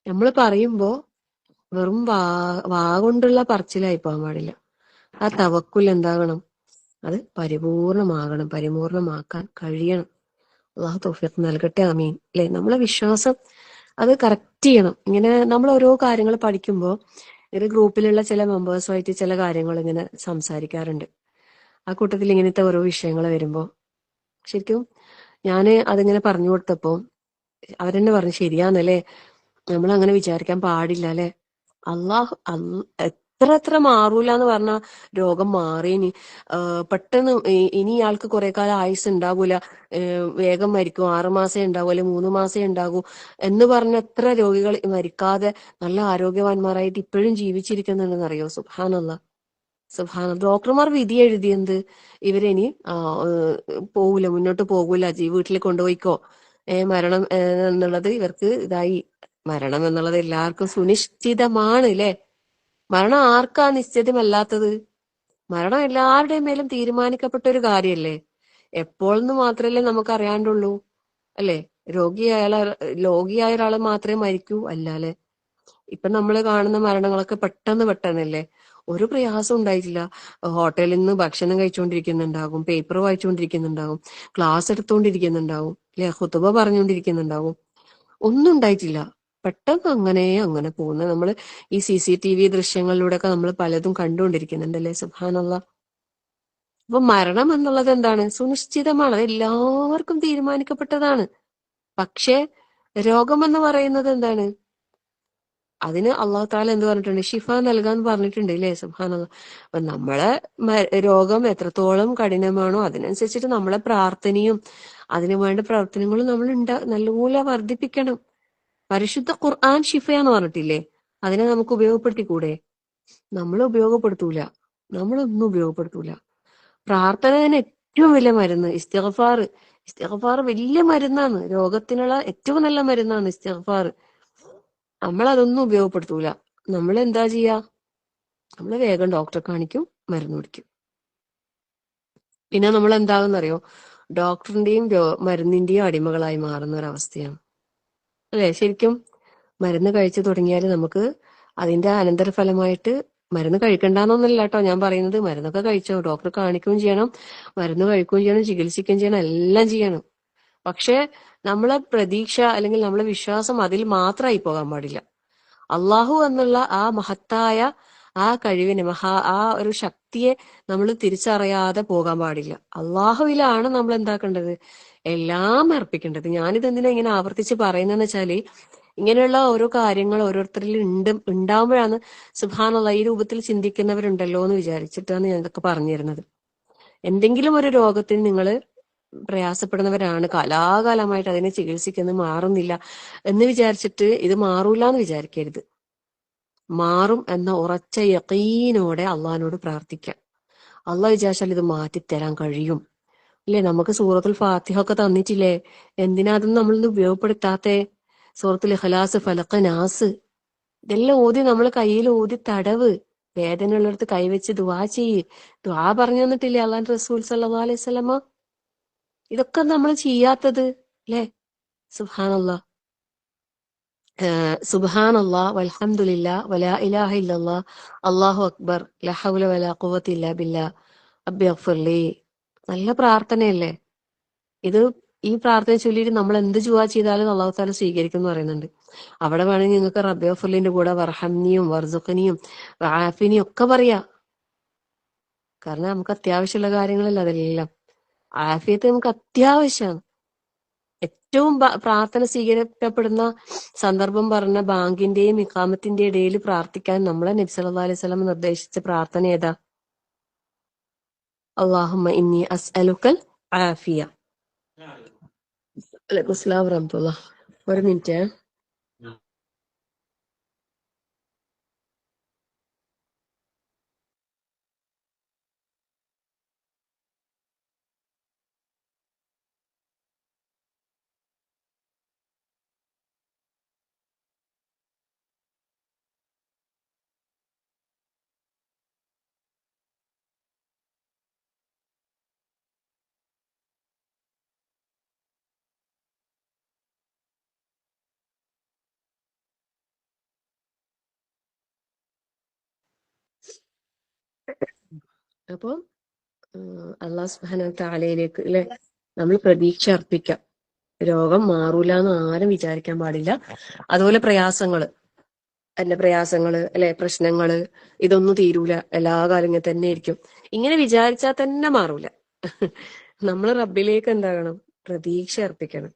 നമ്മൾ പറയുമ്പോ വെറും വാ കൊണ്ടുള്ള പറച്ചിലായി പോകാൻ പാടില്ല. ആ തവക്കുൽ എന്താകണം? അത് പരിപൂർണമാകണം, പരിപൂർണമാക്കാൻ കഴിയണം. അള്ളാഹു തൗഫീഖ് നൽകട്ടെ, ആമീൻ അല്ലെ. നമ്മളെ വിശ്വാസം അത് കറക്റ്റ് ചെയ്യണം. ഇങ്ങനെ നമ്മൾ ഓരോ കാര്യങ്ങൾ പഠിക്കുമ്പോൾ ഒരു ഗ്രൂപ്പിലുള്ള ചില മെമ്പേഴ്സുമായിട്ട് ചില കാര്യങ്ങൾ ഇങ്ങനെ സംസാരിക്കാറുണ്ട്. ആ കൂട്ടത്തിൽ ഇങ്ങനത്തെ ഓരോ വിഷയങ്ങൾ വരുമ്പോൾ ശരിക്കും ഞാന് അതിങ്ങനെ പറഞ്ഞു കൊടുത്തപ്പോ അവരെന്നെ പറഞ്ഞു, ശരിയാന്നല്ലേ, നമ്മൾ അങ്ങനെ വിചാരിക്കാൻ പാടില്ല അല്ലെ. അള്ളാഹു എത്ര മാറൂല എന്ന് പറഞ്ഞ രോഗം മാറിയിനി പെട്ടെന്ന് ഇനി ഇയാൾക്ക് കുറെ കാലം ആയുസ് ഉണ്ടാകൂല, വേഗം മരിക്കും, 6 മാസേ ഉണ്ടാകൂ അല്ലെ 3 മാസേ ഉണ്ടാകൂ എന്ന് പറഞ്ഞ എത്ര രോഗികൾ മരിക്കാതെ നല്ല ആരോഗ്യവാന്മാരായിട്ട് ഇപ്പോഴും ജീവിച്ചിരിക്കുന്നുണ്ടെന്ന് അറിയോ? സുബ്ഹാനല്ലാഹ്. ഡോക്ടർമാർ വിധി എഴുതിയെന്ത്, ഇവരിനി പോകൂല, മുന്നോട്ട് പോകൂല, വീട്ടിൽ കൊണ്ടുപോയിക്കോ, മരണം എന്നുള്ളത് ഇവർക്ക് ഇതായി. മരണം എന്നുള്ളത് എല്ലാവർക്കും സുനിശ്ചിതമാണ് അല്ലെ. മരണം ആർക്കാ നിശ്ചിതമല്ലാത്തത്? മരണം എല്ലാവരുടെയും മേലും തീരുമാനിക്കപ്പെട്ട ഒരു കാര്യല്ലേ? എപ്പോഴെന്ന് മാത്രമല്ലേ നമുക്ക് അറിയാണ്ടുള്ളൂ, അല്ലെ? രോഗിയായ ഒരാള് മാത്രമേ മരിക്കൂ, അല്ലാലെ. ഇപ്പൊ നമ്മൾ കാണുന്ന മരണങ്ങളൊക്കെ പെട്ടെന്നല്ലേ. ഒരു പ്രയാസം ഉണ്ടായിട്ടില്ല. ഹോട്ടലിൽ നിന്ന് ഭക്ഷണം കഴിച്ചുകൊണ്ടിരിക്കുന്നുണ്ടാകും, പേപ്പർ വായിച്ചുകൊണ്ടിരിക്കുന്നുണ്ടാകും, ക്ലാസ് എടുത്തുകൊണ്ടിരിക്കുന്നുണ്ടാവും, അല്ലെ, ഖുതുബ പറഞ്ഞുകൊണ്ടിരിക്കുന്നുണ്ടാവും. ഒന്നും ഉണ്ടായിട്ടില്ല. പെട്ടെന്ന് അങ്ങനെ പോകുന്നത് നമ്മൾ ഈ CCTV ദൃശ്യങ്ങളിലൂടെ ഒക്കെ നമ്മൾ പലതും കണ്ടുകൊണ്ടിരിക്കുന്നുണ്ടല്ലേ. സുബ്ഹാനല്ലാഹ്. അപ്പൊ മരണം എന്നുള്ളത് എന്താണ്? സുനിശ്ചിതമാണ്, അത് എല്ലാവർക്കും തീരുമാനിക്കപ്പെട്ടതാണ്. പക്ഷെ രോഗം എന്ന് പറയുന്നത് എന്താണ്? അതിന് അള്ളാഹു താല എന്ത് പറഞ്ഞിട്ടുണ്ട്? ഷിഫ നൽകാന്ന് പറഞ്ഞിട്ടുണ്ട്, ഇല്ലേ? സുബ്ഹാനല്ലാഹ്. അപ്പൊ നമ്മളെ രോഗം എത്രത്തോളം കഠിനമാണോ അതിനനുസരിച്ചിട്ട് നമ്മളെ പ്രാർത്ഥനയും അതിനു വേണ്ട പ്രവർത്തനങ്ങളും നമ്മൾ നല്ലപോലെ വർദ്ധിപ്പിക്കണം. പരിശുദ്ധ ഖുർആൻ ഷിഫയാന്ന് പറഞ്ഞിട്ടില്ലേ? അതിനെ നമുക്ക് ഉപയോഗപ്പെടുത്തിക്കൂടെ? നമ്മൾ ഉപയോഗപ്പെടുത്തൂല. നമ്മളൊന്നും ഉപയോഗപ്പെടുത്തൂല. പ്രാർത്ഥന തന്നെ ഏറ്റവും വലിയ മരുന്ന്. ഇസ്തിഗ്ഫാർ വലിയ മരുന്നാണ്. രോഗത്തിനുള്ള ഏറ്റവും നല്ല മരുന്നാണ് ഇസ്തിഗ്ഫാർ. നമ്മൾ അതൊന്നും ഉപയോഗപ്പെടുത്തൂല. നമ്മൾ എന്താ ചെയ്യാ? നമ്മൾ വേഗം ഡോക്ടറെ കാണിക്കും, മരുന്ന് കുടിക്കും. പിന്നെ നമ്മൾ എന്താകുന്നറിയോ? ഡോക്ടറിന്റെയും മരുന്നിന്റെയും അടിമകളായി മാറുന്ന ഒരവസ്ഥയാണ്, അല്ലെ? ശരിക്കും മരുന്ന് കഴിച്ചു തുടങ്ങിയാൽ നമുക്ക് അതിന്റെ അനന്തരഫലമായിട്ട്, മരുന്ന് കഴിക്കണ്ടെന്നൊന്നല്ല കേട്ടോ ഞാൻ പറയുന്നത്, മരുന്നൊക്കെ കഴിച്ചോ, ഡോക്ടറെ കാണിക്കുകയും ചെയ്യണം, മരുന്ന് കഴിക്കുകയും ചെയ്യണം, ചികിത്സിക്കുകയും ചെയ്യണം, എല്ലാം ചെയ്യണം. പക്ഷെ നമ്മളെ പ്രതീക്ഷ അല്ലെങ്കിൽ നമ്മളെ വിശ്വാസം അതിൽ മാത്രമായി പോകാൻ പാടില്ല. അള്ളാഹു എന്നുള്ള ആ മഹത്തായ ആ കഴിവിനെ, ആ ഒരു ശക്തിയെ നമ്മൾ തിരിച്ചറിയാതെ പോകാൻ പാടില്ല. അള്ളാഹുവിലാണ് നമ്മൾ എന്താക്കേണ്ടത്? എല്ലാം അർപ്പിക്കേണ്ടത്. ഞാനിത് എന്തിനാ ഇങ്ങനെ ആവർത്തിച്ച് പറയുന്നതെന്ന് വെച്ചാല്, ഇങ്ങനെയുള്ള ഓരോ കാര്യങ്ങൾ ഓരോരുത്തരിൽ ഉണ്ടാവുമ്പോഴാണ് സുബ്ഹാനല്ലാഹ് ഈ രൂപത്തിൽ ചിന്തിക്കുന്നവരുണ്ടല്ലോ എന്ന് വിചാരിച്ചിട്ടാണ് ഞാൻ ഇതൊക്കെ പറഞ്ഞു തരുന്നത്. എന്തെങ്കിലും ഒരു രോഗത്തിന് നിങ്ങൾ പ്രയാസപ്പെടുന്നവരാണ്, കാലാകാലമായിട്ട് അതിനെ ചികിത്സിക്കുന്നത് മാറുന്നില്ല എന്ന് വിചാരിച്ചിട്ട് ഇത് മാറൂല എന്ന് വിചാരിക്കരുത്. മാറും എന്ന ഉറച്ച യഖീനോടെ അള്ളാഹിനോട് പ്രാർത്ഥിക്കാം. അള്ളാഹ് വിചാരിച്ചാൽ ഇത് മാറ്റിത്തരാൻ കഴിയും, അല്ലെ? നമുക്ക് സൂറത്തുൽ ഫാത്തിഹ ഒക്കെ തന്നിട്ടില്ലേ? എന്തിനാ അതൊന്നും നമ്മളിന്ന് ഉപയോഗപ്പെടുത്താത്തെ? സൂറത്തുൽ ഇഖ്ലാസ്, ഫലഖ്, നാസ് ഇതെല്ലാം ഓതി നമ്മൾ കയ്യിൽ ഓതി തടവ്. വേദനയുള്ളിടത്ത് കൈവച്ച് ദുആ ചെയ്യ്. ദുആ പറഞ്ഞു തന്നിട്ടില്ലേ അള്ളാഹുവിന്റെ റസൂൽ സല്ലല്ലാഹു അലൈഹി വസല്ലമ? ഇതൊക്കെ നമ്മൾ ചെയ്യാത്തത്, അല്ലെ? സുബ്ഹാനല്ലാഹ്. സുബ്ഹാനല്ലാഹ് വൽഹംദുലില്ലാഹ് വലാ ഇലാഹ ഇല്ലല്ലാഹ് അല്ലാഹു അക്ബർ ലാ ഹൗല വലാ ഖുവത ഇല്ലാ ബില്ലാഹ് റബ്ബി ഗ്ഫിർലി. നല്ല പ്രാർത്ഥനയല്ലേ ഇത്? ഈ പ്രാർത്ഥന ചൊല്ലിയിട്ട് നമ്മൾ എന്ത് ദുആ ചെയ്താലും അല്ലാഹു തആല സ്വീകരിക്കും എന്ന് പറയുന്നുണ്ട്. അവിടെ വേണമെങ്കിൽ നിങ്ങൾക്ക് റബ്ബി ഗ്ഫിർലിന്റെ കൂടെ വർഹംനിയും വർസുഖ്നിയും ആഫിനിയും ഒക്കെ പറയാ. കാരണം നമുക്ക് അത്യാവശ്യമുള്ള കാര്യങ്ങളല്ല അതെല്ലാം. ആഫിയത്ത് നമുക്ക് അത്യാവശ്യമാണ്. ഏറ്റവും പ്രാർത്ഥന സ്വീകരിക്കപ്പെടുന്ന സന്ദർഭം പറഞ്ഞ ബാങ്കിന്റെയും ഇഖാമത്തിന്റെയും ഇടയിൽ പ്രാർത്ഥിക്കാൻ നമ്മളെ നബി സല്ലല്ലാഹു അലൈഹി വസല്ലം നിർദ്ദേശിച്ച പ്രാർത്ഥന ഏതാ? അല്ലാഹുമ്മ ഇന്നി അസ്അലുക്കൽ ആഫിയ. വലൈക്കും അസ്സലാം വറഹ്മത്തുള്ളാഹി. ഒരു മിനിറ്റ്. അപ്പൊ അള്ളാഹു സുബ്ഹാനഹു വ തആലയിലേക്ക് അല്ലെ നമ്മൾ പ്രതീക്ഷ അർപ്പിക്കാം. രോഗം മാറൂല എന്ന് ആരും വിചാരിക്കാൻ പാടില്ല. അതുപോലെ പ്രയാസങ്ങള് അല്ലെ, പ്രശ്നങ്ങള്, ഇതൊന്നും തീരൂല, എല്ലാ കാലം ഇങ്ങനെ തന്നെ ആയിരിക്കും, ഇങ്ങനെ വിചാരിച്ചാൽ തന്നെ മാറൂല. നമ്മൾ റബ്ബിലേക്ക് എന്താകണം? പ്രതീക്ഷ അർപ്പിക്കണം.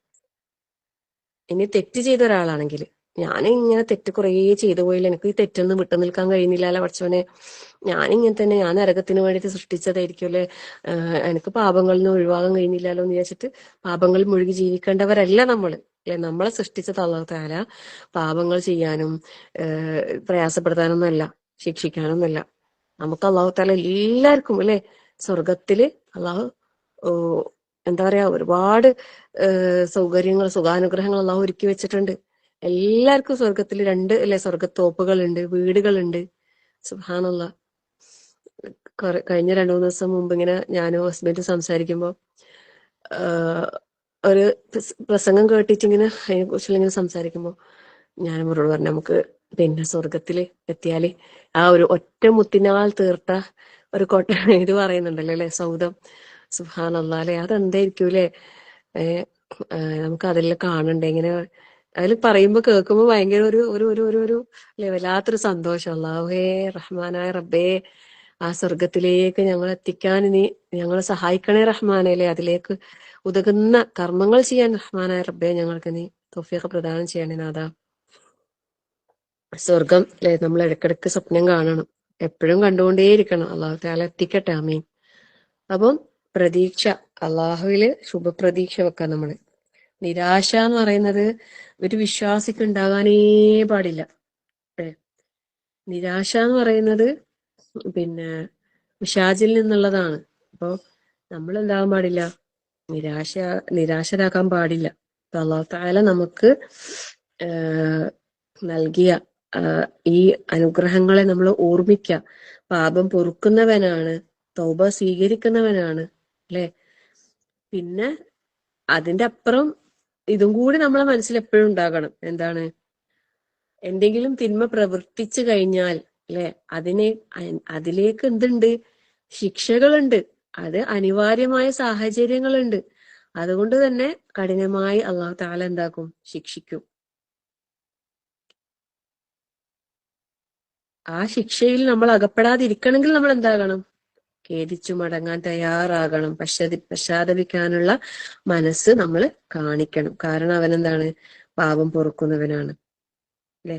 ഇനി തെറ്റ് ചെയ്ത ഒരാളാണെങ്കിൽ, ഞാൻ ഇങ്ങനെ തെറ്റ് കുറേ ചെയ്തു പോയില്ല, എനിക്ക് ഈ തെറ്റൊന്നും വിട്ടു നിൽക്കാൻ കഴിയുന്നില്ല പഠിച്ചവനെ, ഞാനിങ്ങനെ തന്നെ, ഞാൻ നരകത്തിന് വേണ്ടിയിട്ട് സൃഷ്ടിച്ചതായിരിക്കുമല്ലേ, എനിക്ക് പാപങ്ങളിൽ നിന്ന് ഒഴിവാകാൻ കഴിയുന്നില്ലല്ലോ എന്ന് വിചാരിച്ചിട്ട് പാപങ്ങളിൽ മുഴുകി ജീവിക്കേണ്ടവരല്ല നമ്മള്, അല്ലെ? നമ്മളെ സൃഷ്ടിച്ചത് അല്ലാഹു തആല പാപങ്ങൾ ചെയ്യാനും പ്രയാസപ്പെടുത്താനൊന്നുമല്ല, ശിക്ഷിക്കാനൊന്നുമല്ല. നമുക്ക് അല്ലാഹു തആല എല്ലാവർക്കും അല്ലെ സ്വർഗത്തില് അല്ലാഹു എന്താ പറയാ ഒരുപാട് സൗകര്യങ്ങൾ, സുഖാനുഗ്രഹങ്ങൾ അല്ലാഹു ഒരുക്കി വെച്ചിട്ടുണ്ട്. എല്ലാവർക്കും സ്വർഗത്തിൽ രണ്ട് അല്ലെ സ്വർഗത്തോപ്പുകളുണ്ട്, വീടുകളുണ്ട്, സുബ്ഹാനല്ലാഹ്. കഴിഞ്ഞ 2-3 ദിവസം മുമ്പ് ഇങ്ങനെ ഞാനും ഹസ്ബൻഡും സംസാരിക്കുമ്പോൾ ഒരു പ്രസംഗം കേട്ടിട്ട് ഇങ്ങനെ അതിനെ കുറിച്ചുള്ള ഇങ്ങനെ സംസാരിക്കുമ്പോൾ ഞാൻ അവരോട് പറഞ്ഞു, നമുക്ക് പിന്നെ സ്വർഗത്തില് എത്തിയാല് ആ ഒരു ഒറ്റ മുത്തിനാൽ തീർത്ത ഒരു കോട്ട ഇത് പറയുന്നുണ്ടല്ലോ അല്ലെ, സൗദം. സുബ്ഹാനല്ലാഹ് അല്ലെ, അതെന്തായിരിക്കും അല്ലെ. നമുക്ക് അതെല്ലാം കാണണ്ടേ ഇങ്ങനെ. അതിൽ പറയുമ്പോ കേൾക്കുമ്പോ ഭയങ്കര ഒരു ഒരു ഒരു ഒരു ഒരു അല്ലെ, വല്ലാത്തൊരു സന്തോഷം. അല്ലാഹുവേ റഹ്മാനായ റബ്ബേ, ആ സ്വർഗത്തിലേക്ക് ഞങ്ങൾ എത്തിക്കാൻ നീ ഞങ്ങളെ സഹായിക്കണേ റഹ്മാനെ അല്ലെ. അതിലേക്ക് ഉതകുന്ന കർമ്മങ്ങൾ ചെയ്യാൻ റഹ്മാനായ റബ്ബേ ഞങ്ങൾക്ക് നീ തൗഫീഖ് പ്രദാനം ചെയ്യണേ നാഥാ. സ്വർഗം അല്ലെ നമ്മൾ ഇടയ്ക്കിടയ്ക്ക് സ്വപ്നം കാണണം, എപ്പോഴും കണ്ടുകൊണ്ടേയിരിക്കണം. അള്ളാഹു തആല എത്തിക്കട്ടെ, ആമീൻ. അപ്പം പ്രതീക്ഷ, അള്ളാഹുവില് ശുഭപ്രതീക്ഷ വെക്കാം നമ്മള്. നിരാശ എന്ന് പറയുന്നത് ഒരു വിശ്വാസിക്ക് ഉണ്ടാകാനേ പാടില്ല. നിരാശ എന്ന് പറയുന്നത് പിന്നെ പിശാചിൽ നിന്നുള്ളതാണ്. അപ്പൊ നമ്മൾ എന്താകാൻ പാടില്ല, നിരാശരാക്കാൻ പാടില്ല. അപ്പൊ അല്ലാഹു തആല നമുക്ക് നൽകിയ ഈ അനുഗ്രഹങ്ങളെ നമ്മൾ ഓർമ്മിക്കുക. പാപം പൊറുക്കുന്നവനാണ്, തൗബ സ്വീകരിക്കുന്നവനാണ് അല്ലെ. പിന്നെ അതിന്റെ അപ്പുറം ഇതും കൂടി നമ്മളെ മനസ്സിൽ എപ്പോഴും ഉണ്ടാകണം. എന്താണ്? എന്തെങ്കിലും തിന്മ പ്രവർത്തിച്ചു കഴിഞ്ഞാൽ അല്ലെ, അതിലേക്ക് എന്തുണ്ട്? ശിക്ഷകളുണ്ട്. അത് അനിവാര്യമായ സാഹചര്യങ്ങളുണ്ട്. അതുകൊണ്ട് തന്നെ കഠിനമായി അല്ലാഹു തആല എന്താക്കും? ശിക്ഷിക്കും. ആ ശിക്ഷയിൽ നമ്മൾ അകപ്പെടാതിരിക്കണമെങ്കിൽ നമ്മൾ എന്താകണം? ഖേദിച്ചു മടങ്ങാൻ തയ്യാറാകണം. പശ്ചാത്തപിക്കാനുള്ള മനസ്സ് നമ്മൾ കാണിക്കണം. കാരണം അവനെന്താണ്? പാപം പൊറുക്കുന്നവനാണ് അല്ലെ.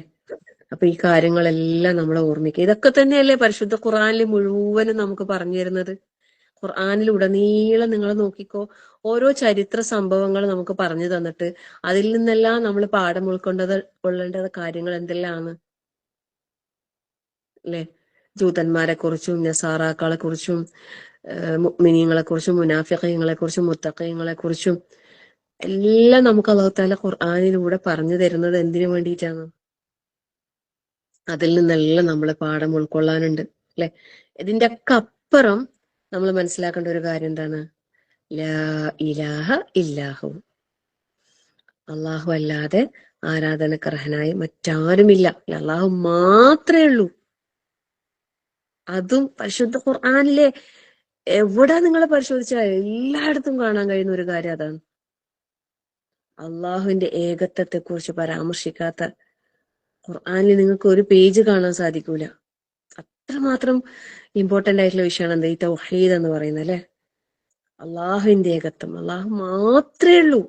അപ്പൊ ഈ കാര്യങ്ങളെല്ലാം നമ്മൾ ഓർമ്മിക്കുക. ഇതൊക്കെ തന്നെയല്ലേ പരിശുദ്ധ ഖുർആനിൽ മുഴുവനും നമുക്ക് പറഞ്ഞു തരുന്നത്. ഖുർആനിൽ ഉടനീളം നിങ്ങൾ നോക്കിക്കോ, ഓരോ ചരിത്ര സംഭവങ്ങൾ നമുക്ക് പറഞ്ഞു തന്നിട്ട് അതിൽ നിന്നെല്ലാം നമ്മൾ പാഠം കൊള്ളേണ്ടത് കാര്യങ്ങൾ എന്തെല്ലാമാണ് അല്ലെ. ജൂതന്മാരെ കുറിച്ചും നസാറാക്കളെ കുറിച്ചും മുഅ്മിനീങ്ങളെ കുറിച്ചും മുനാഫിഖീങ്ങളെ കുറിച്ചും മുത്തഖീങ്ങളെ കുറിച്ചും എല്ലാം നമുക്ക് അല്ലാഹു തആല ഖുർആനിലൂടെ പറഞ്ഞു തരുന്നത് എന്തിനു വേണ്ടിയിട്ടാണ്? അതിൽ നിന്നെല്ലാം നമ്മൾ പാഠം ഉൾക്കൊള്ളാനുണ്ട് അല്ലെ. ഇതിന്റെ ഒക്കെ അപ്പുറം നമ്മൾ മനസ്സിലാക്കേണ്ട ഒരു കാര്യം എന്താണ്? ലാ ഇലാഹ ഇല്ലാഹു, അള്ളാഹു അല്ലാതെ ആരാധനക്കർഹനായി മറ്റാരുമില്ല, അള്ളാഹു മാത്രമേ ഉള്ളൂ. അതും പരിശുദ്ധ ഖുർആനിലെ എവിടെ നിങ്ങൾ പരിശോധിച്ചാൽ എല്ലായിടത്തും കാണാൻ കഴിയുന്ന ഒരു കാര്യം അതാണ്. അള്ളാഹുവിന്റെ ഏകത്വത്തെ കുറിച്ച് പരാമർശിക്കാത്ത ഖുർആനിൽ നിങ്ങൾക്ക് ഒരു പേജ് കാണാൻ സാധിക്കൂല. അത്രമാത്രം ഇമ്പോർട്ടന്റ് ആയിട്ടുള്ള വിഷയമാണ് എന്താ ഈ തൗഹീദ് എന്ന് പറയുന്നത് അല്ലെ. അള്ളാഹുവിന്റെ ഏകത്വം, അള്ളാഹു മാത്രമേ ഉള്ളൂ.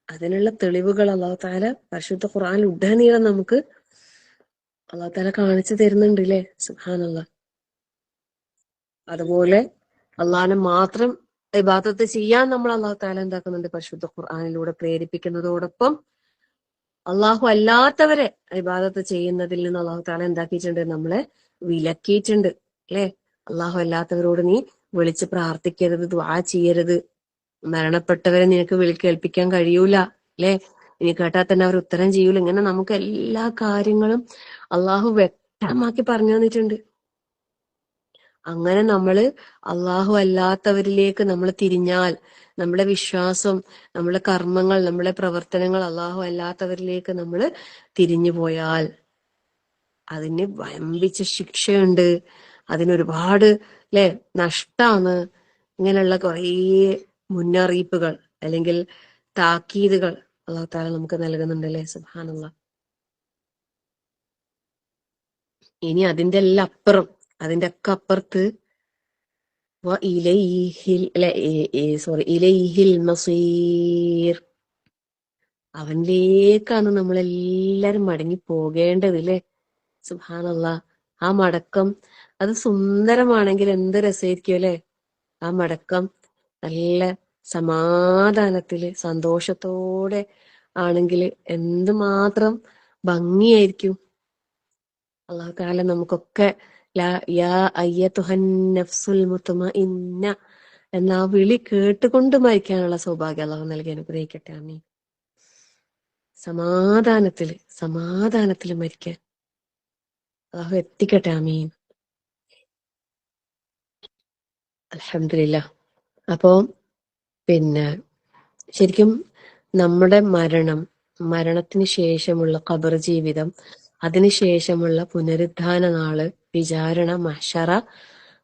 അതിനുള്ള തെളിവുകൾ അല്ലാഹു തആല പരിശുദ്ധ ഖുർആനിൽ ഉടനീളം നമുക്ക് അല്ലാഹു തആല കാണിച്ചു തരുന്നുണ്ട് അല്ലെ. സുബ്ഹാനല്ലാഹ്. അതുപോലെ അള്ളാഹിനെ മാത്രം ഇബാദത്ത് ചെയ്യാൻ നമ്മൾ അല്ലാഹു തആല എന്താക്കുന്നുണ്ട്? പരിശുദ്ധ ഖുർആനിലൂടെ പ്രേരിപ്പിക്കുന്നതോടൊപ്പം അള്ളാഹു അല്ലാത്തവരെ ഇബാദത്ത് ചെയ്യുന്നതിൽ നിന്ന് അല്ലാഹു തആല എന്താക്കിയിട്ടുണ്ട്? നമ്മളെ വിലക്കിയിട്ടുണ്ട് അല്ലെ. അള്ളാഹു അല്ലാത്തവരോട് നീ വിളിച്ച് പ്രാർത്ഥിക്കരുത്, ദുആ ചെയ്യരുത്. മരണപ്പെട്ടവരെ നിനക്ക് കേൾപ്പിക്കാൻ കഴിയൂല അല്ലെ. ഇനി കേട്ടാൽ തന്നെ അവർ ഉത്തരം ചെയ്യൂല. ഇങ്ങനെ നമുക്ക് എല്ലാ കാര്യങ്ങളും അള്ളാഹു വ്യക്തമാക്കി പറഞ്ഞു തന്നിട്ടുണ്ട്. അങ്ങനെ നമ്മള് അള്ളാഹു അല്ലാത്തവരിലേക്ക് നമ്മൾ തിരിഞ്ഞാൽ, നമ്മുടെ വിശ്വാസം, നമ്മുടെ കർമ്മങ്ങൾ, നമ്മുടെ പ്രവർത്തനങ്ങൾ അള്ളാഹു അല്ലാത്തവരിലേക്ക് നമ്മൾ തിരിഞ്ഞു പോയാൽ അതിന് വമ്പിച്ച ശിക്ഷയുണ്ട്. അതിനൊരുപാട് അല്ലെ നഷ്ടാണ്. ഇങ്ങനെയുള്ള കുറേ മുന്നറിയിപ്പുകൾ അല്ലെങ്കിൽ താക്കീതുകൾ അല്ലാഹു തആല നമുക്ക് നൽകുന്നുണ്ടല്ലേ. സുബ്ഹാനല്ലാഹ്. ഇനി അതിന്റെ എല്ലാം അപ്പുറം, അതിന്റെ ഒക്കെ അപ്പുറത്ത് ഇലൈഹിൽ മസീർ, അവനിലേക്കാണ് നമ്മളെല്ലാരും മടങ്ങി പോകേണ്ടത് അല്ലെ. സുബ്ഹാനല്ലാഹ്. ആ മടക്കം അത് സുന്ദരമാണെങ്കിൽ എന്ത് രസമായിരിക്കും അല്ലെ. ആ മടക്കം നല്ല സമാധാനത്തില് സന്തോഷത്തോടെ ആണെങ്കിൽ എന്തുമാത്രം ഭംഗിയായിരിക്കും. അല്ലാഹു തആല നമുക്കൊക്കെ യാ അയ്യതുഹൻ നഫ്സുൽ മുത്മഇന്ന എന്ന ആ വിളി കേട്ടുകൊണ്ട് മരിക്കാനുള്ള സൗഭാഗ്യം അല്ലാഹു നൽകി അനുഗ്രഹിക്കട്ടെ. ആമീൻ. സമാധാനത്തില് മരിക്കാൻ. അള്ളാഹു എത്തിക്കട്ടെ. ആമീൻ. അൽഹംദുലില്ലാ. അപ്പോ പിന്നെ ശരിക്കും നമ്മുടെ മരണത്തിന് ശേഷമുള്ള ഖബർ ജീവിതം, അതിനുശേഷമുള്ള പുനരുത്ഥാന നാള്, വിചാരണ, മഹ്ശറ,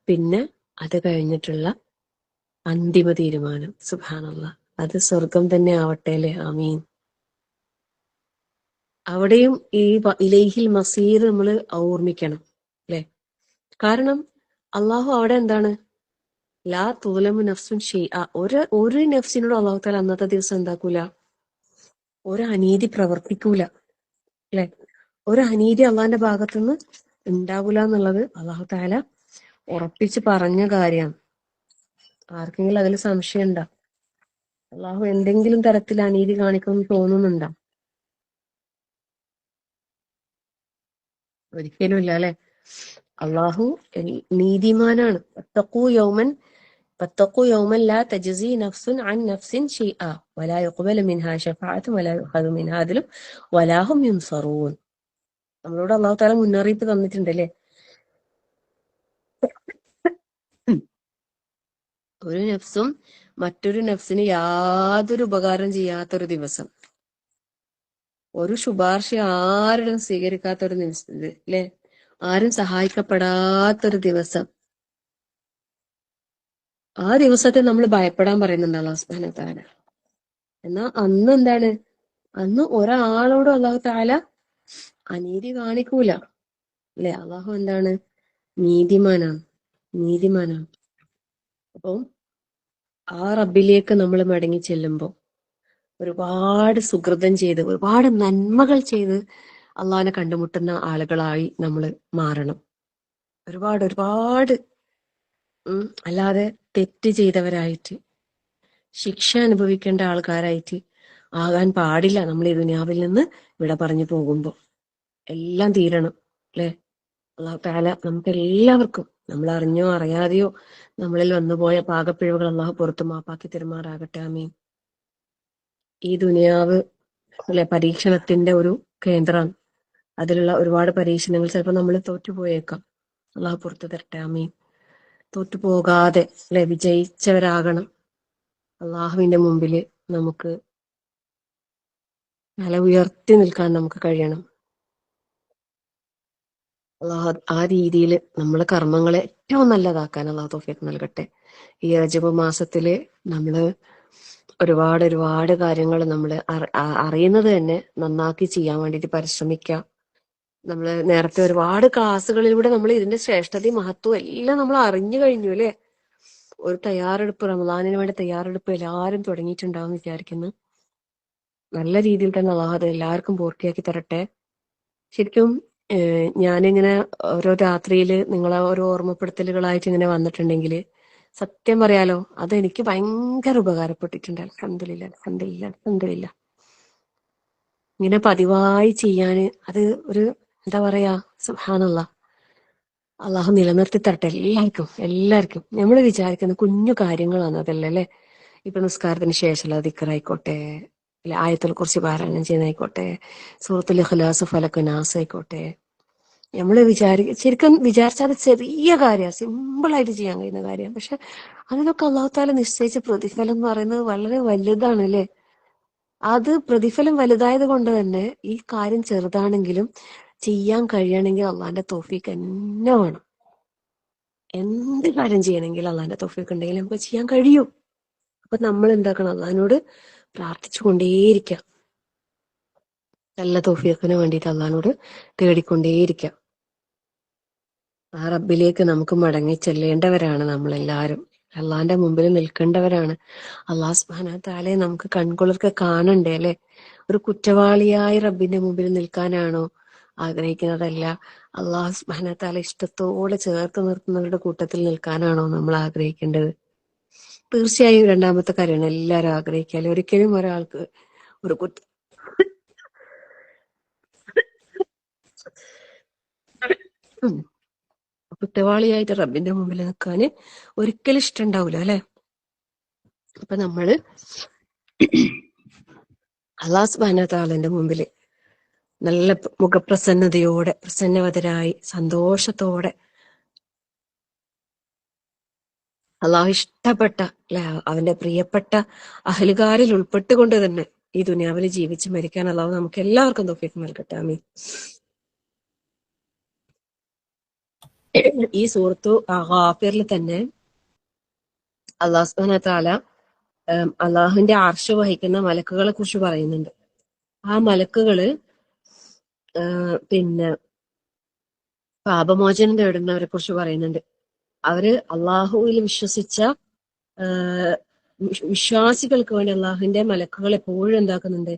പിന്നെ അത് കഴിഞ്ഞിട്ടുള്ള അന്തിമ തീരുമാനം. സുബ്ഹാനല്ലാഹ്. അത് സ്വർഗം തന്നെ ആവട്ടെ അല്ലേ. ആമീൻ. അവിടെയും ഈ ഇലൈഹിൽ മസീർ നമ്മൾ ഓർമ്മിക്കണം അല്ലെ. കാരണം അള്ളാഹു അവിടെ എന്താണ്, ലാ തുലമു നഫ്സുൻ ഷൈഅ, ഒരു നഫ്സിനോട് അള്ളാഹു താല അന്നത്തെ ദിവസം എന്താക്കൂല, ഒരു അനീതി പ്രവർത്തിക്കൂല അല്ലെ. ഒരു അനീതി അള്ളാഹിന്റെ ഭാഗത്തുനിന്ന് ഉണ്ടാവൂല എന്നുള്ളത് അള്ളാഹു താല ഉറപ്പിച്ച് പറഞ്ഞ കാര്യമാണ്. ആർക്കെങ്കിലും അതിൽ സംശയം ഉണ്ടോ? അള്ളാഹു എന്തെങ്കിലും തരത്തിൽ അനീതി കാണിക്കുമെന്ന് തോന്നുന്നുണ്ടോ? ഒരിക്കലും ഇല്ല അല്ലെ. അള്ളാഹു നീതിമാനാണ്. فاتقوا يوما لا تجزي نفس عن نفس شيئا ولا يقبل منها شفاعة ولا يؤخذ منها عدل ولا هم ينصرون. നമ്മളോട് അള്ളാഹു താല മുന്നറിയിപ്പ് തന്നിട്ടുണ്ട് അല്ലേ. ഒരു നഫ്സും മറ്റൊരു നഫ്സിന് യാതൊരു ഉപകാരം ചെയ്യാത്തൊരു ദിവസം, ഒരു ശുപാർശ ആരും സ്വീകരിക്കാത്തൊരു നിമിഷം അല്ലെ, ആരും സഹായിക്കപ്പെടാത്തൊരു ദിവസം. ആ ദിവസത്തെ നമ്മൾ ഭയപ്പെടാൻ പറയുന്നുണ്ട് അള്ളാഹു സുബ്ഹാനഹു വ തആല. എന്നാ അന്ന് എന്താണ്, അന്ന് ഒരാളോടും അള്ളാഹു താല അനീതി കാണിക്കൂല അല്ലെ. അള്ളാഹു എന്താണ്, നീതിമാനാണ്. അപ്പം ആ റബ്ബിലേക്ക് നമ്മൾ മടങ്ങി ചെല്ലുമ്പോ ഒരുപാട് സുകൃതം ചെയ്ത്, ഒരുപാട് നന്മകൾ ചെയ്ത് അള്ളാഹിനെ കണ്ടുമുട്ടുന്ന ആളുകളായി നമ്മൾ മാറണം. ഒരുപാട് അല്ലാതെ തെറ്റ് ചെയ്തവരായിട്ട് ശിക്ഷ അനുഭവിക്കേണ്ട ആൾക്കാരായിട്ട് ആകാൻ പാടില്ല. നമ്മൾ ഈ ദുനിയാവിൽ നിന്ന് വിട പറഞ്ഞു പോകുമ്പോ എല്ലാം തീരണം അല്ലെ. അള്ളാഹു തആല നമുക്ക് എല്ലാവർക്കും, നമ്മൾ അറിഞ്ഞോ അറിയാതെയോ നമ്മളിൽ വന്നുപോയ പാകപ്പിഴവുകൾ അള്ളാഹു പുറത്തു മാപ്പാക്കി തരുമാറാകട്ടെ. ആമീൻ. ഈ ദുനിയാവ് അല്ലെ പരീക്ഷണത്തിന്റെ ഒരു കേന്ദ്രമാണ്. അതിലുള്ള ഒരുപാട് പരീക്ഷണങ്ങൾ ചിലപ്പോൾ നമ്മൾ തോറ്റുപോയേക്കാം. അള്ളാഹു പുറത്തു തരട്ടെ. ആമീൻ. തോറ്റുപോകാതെ അല്ലെ വിജയിച്ചവരാകണം. അള്ളാഹുവിന്റെ മുമ്പിൽ നമുക്ക് തല ഉയർത്തി നിൽക്കാൻ നമുക്ക് കഴിയണം. അള്ളാഹു ആ രീതിയിൽ നമ്മളെ കർമ്മങ്ങളെ ഏറ്റവും നല്ലതാക്കാൻ അള്ളാഹു തൗഫീഖ് നൽകട്ടെ. ഈ റജബ് മാസത്തില് നമ്മള് ഒരുപാട് കാര്യങ്ങൾ നമ്മൾ അറിയുന്നത് തന്നെ നന്നാക്കി ചെയ്യാൻ വേണ്ടിയിട്ട് പരിശ്രമിക്കാം. നമ്മള് നേരത്തെ ഒരുപാട് ക്ലാസ്സുകളിലൂടെ നമ്മൾ ഇതിന്റെ ശ്രേഷ്ഠതയും മഹത്വവും എല്ലാം നമ്മൾ അറിഞ്ഞു കഴിഞ്ഞു അല്ലെ. ഒരു തയ്യാറെടുപ്പ്, റമദാനിന് വേണ്ടി തയ്യാറെടുപ്പ് എല്ലാവരും തുടങ്ങിയിട്ടുണ്ടാവും വിചാരിക്കുന്നു. നല്ല രീതിയിൽ തന്നെ അള്ളാഹു അത് എല്ലാവർക്കും പൂർത്തിയാക്കി തരട്ടെ. ശരിക്കും ഞാനിങ്ങനെ ഓരോ രാത്രിയില് നിങ്ങളെ ഓരോ ഓർമ്മപ്പെടുത്തലുകളായിട്ട് ഇങ്ങനെ വന്നിട്ടുണ്ടെങ്കിൽ സത്യം പറയാലോ അതെനിക്ക് ഭയങ്കര ഉപകാരപ്പെട്ടിട്ടുണ്ട്. അൽഹംദുലില്ലാ. ഇങ്ങനെ പതിവായി ചെയ്യാന് അത് ഒരു എന്താ പറയാ, സുബ്ഹാനല്ലാഹ്, അള്ളാഹു നിലനിർത്തി തരട്ടെ എല്ലാവർക്കും. നമ്മൾ വിചാരിക്കുന്ന കുഞ്ഞു കാര്യങ്ങളാണ് അതല്ലേ അല്ലെ. ഇപ്പൊ നിസ്കാരത്തിന് ശേഷമുള്ള ദിക്റായിക്കോട്ടെ, അല്ലെ ആയത്തുൽ കുർസി പാരായണം ചെയ്യുന്നതായിക്കോട്ടെ, സൂറത്തുൽ ഇഖ്ലാസ്, ഫലക്, നാസ് ആയിക്കോട്ടെ, നമ്മൾ ശരിക്കും വിചാരിച്ചാൽ അത് ചെറിയ കാര്യമാണ്, സിമ്പിൾ ആയിട്ട് ചെയ്യാൻ കഴിയുന്ന കാര്യമാണ്. പക്ഷെ അതിനൊക്കെ അള്ളാഹു താല നിശ്ചയിച്ച പ്രതിഫലം എന്ന് പറയുന്നത് വളരെ വലുതാണ് അല്ലെ. അത് പ്രതിഫലം വലുതായത് കൊണ്ട് തന്നെ ഈ കാര്യം ചെറുതാണെങ്കിലും ചെയ്യാൻ കഴിയണമെങ്കിൽ അള്ളാഹിന്റെ തൗഫീഖ് തന്നെ വേണം. എന്ത് കാര്യം ചെയ്യണമെങ്കിൽ അള്ളാഹിന്റെ തൗഫീഖ് ഉണ്ടെങ്കിൽ നമുക്ക് ചെയ്യാൻ കഴിയും. അപ്പൊ നമ്മൾ എന്താക്കണം, അള്ളാഹിനോട് പ്രാർത്ഥിച്ചു കൊണ്ടേയിരിക്കാം. നല്ല തൗഫീഖിന് വേണ്ടിയിട്ട് അള്ളാഹിനോട് തേടിക്കൊണ്ടേയിരിക്കാം. ആ റബ്ബിലേക്ക് നമുക്ക് മടങ്ങി ചെല്ലേണ്ടവരാണ് നമ്മളെല്ലാവരും. അള്ളാഹിന്റെ മുമ്പിൽ നിൽക്കേണ്ടവരാണ്. അള്ളാഹു സുബ്ഹാനഹു വ തആലയെ നമുക്ക് കൺകുളിർക്ക് കാണണ്ടേ അല്ലെ. ഒരു കുറ്റവാളിയായി റബ്ബിന്റെ മുമ്പിൽ നിൽക്കാനാണോ ആഗ്രഹിക്കുന്നതല്ല, അള്ളാഹു സുബ്ഹാനഹു വ തആല ഇഷ്ടത്തോടെ ചേർത്ത് നിർത്തുന്നവരുടെ കൂട്ടത്തിൽ നിൽക്കാനാണോ നമ്മൾ ആഗ്രഹിക്കേണ്ടത്? തീർച്ചയായും രണ്ടാമത്തെ കാര്യമാണ് എല്ലാവരും ആഗ്രഹിക്കാല്. ഒരിക്കലും ഒരാൾക്ക് ഒരു കുറ്റവാളിയായിട്ട് റബ്ബിന്റെ മുമ്പിൽ നിൽക്കാന് ഒരിക്കലും ഇഷ്ടമുണ്ടാവൂല അല്ലെ. അപ്പൊ നമ്മള് അള്ളാഹു സുബ്ഹാനഹു വ തആലയുടെ മുമ്പില് നല്ല മുഖപ്രസന്നതയോടെ പ്രസന്നവതരായി സന്തോഷത്തോടെ അള്ളാഹു ഇഷ്ടപ്പെട്ട അല്ലെ അവന്റെ പ്രിയപ്പെട്ട അഹലുകാരിൽ ഉൾപ്പെട്ടുകൊണ്ട് തന്നെ ഈ ദുനിയാവിൽ ജീവിച്ച് മരിക്കാൻ അള്ളാഹു നമുക്ക് എല്ലാവർക്കും തൗഫീഖ് നൽകട്ടെ. ആമീൻ. ഈ സൂറത്തു ഗാഫിറിൽ തന്നെ അള്ളാഹു സുബ്ഹാനഹു വ തആല അള്ളാഹുവിന്റെ അർശ് വഹിക്കുന്ന മലക്കുകളെ കുറിച്ച് പറയുന്നുണ്ട്. ആ മലക്കുകള് പിന്നെ പാപമോചനം തേടുന്നവരെ കുറിച്ച് പറയുന്നുണ്ട്. അവര് അള്ളാഹുവിൽ വിശ്വസിച്ച വിശ്വാസികൾക്ക് വേണ്ടി അള്ളാഹുവിന്റെ മലക്കുകൾ എപ്പോഴും എന്താക്കുന്നുണ്ട്,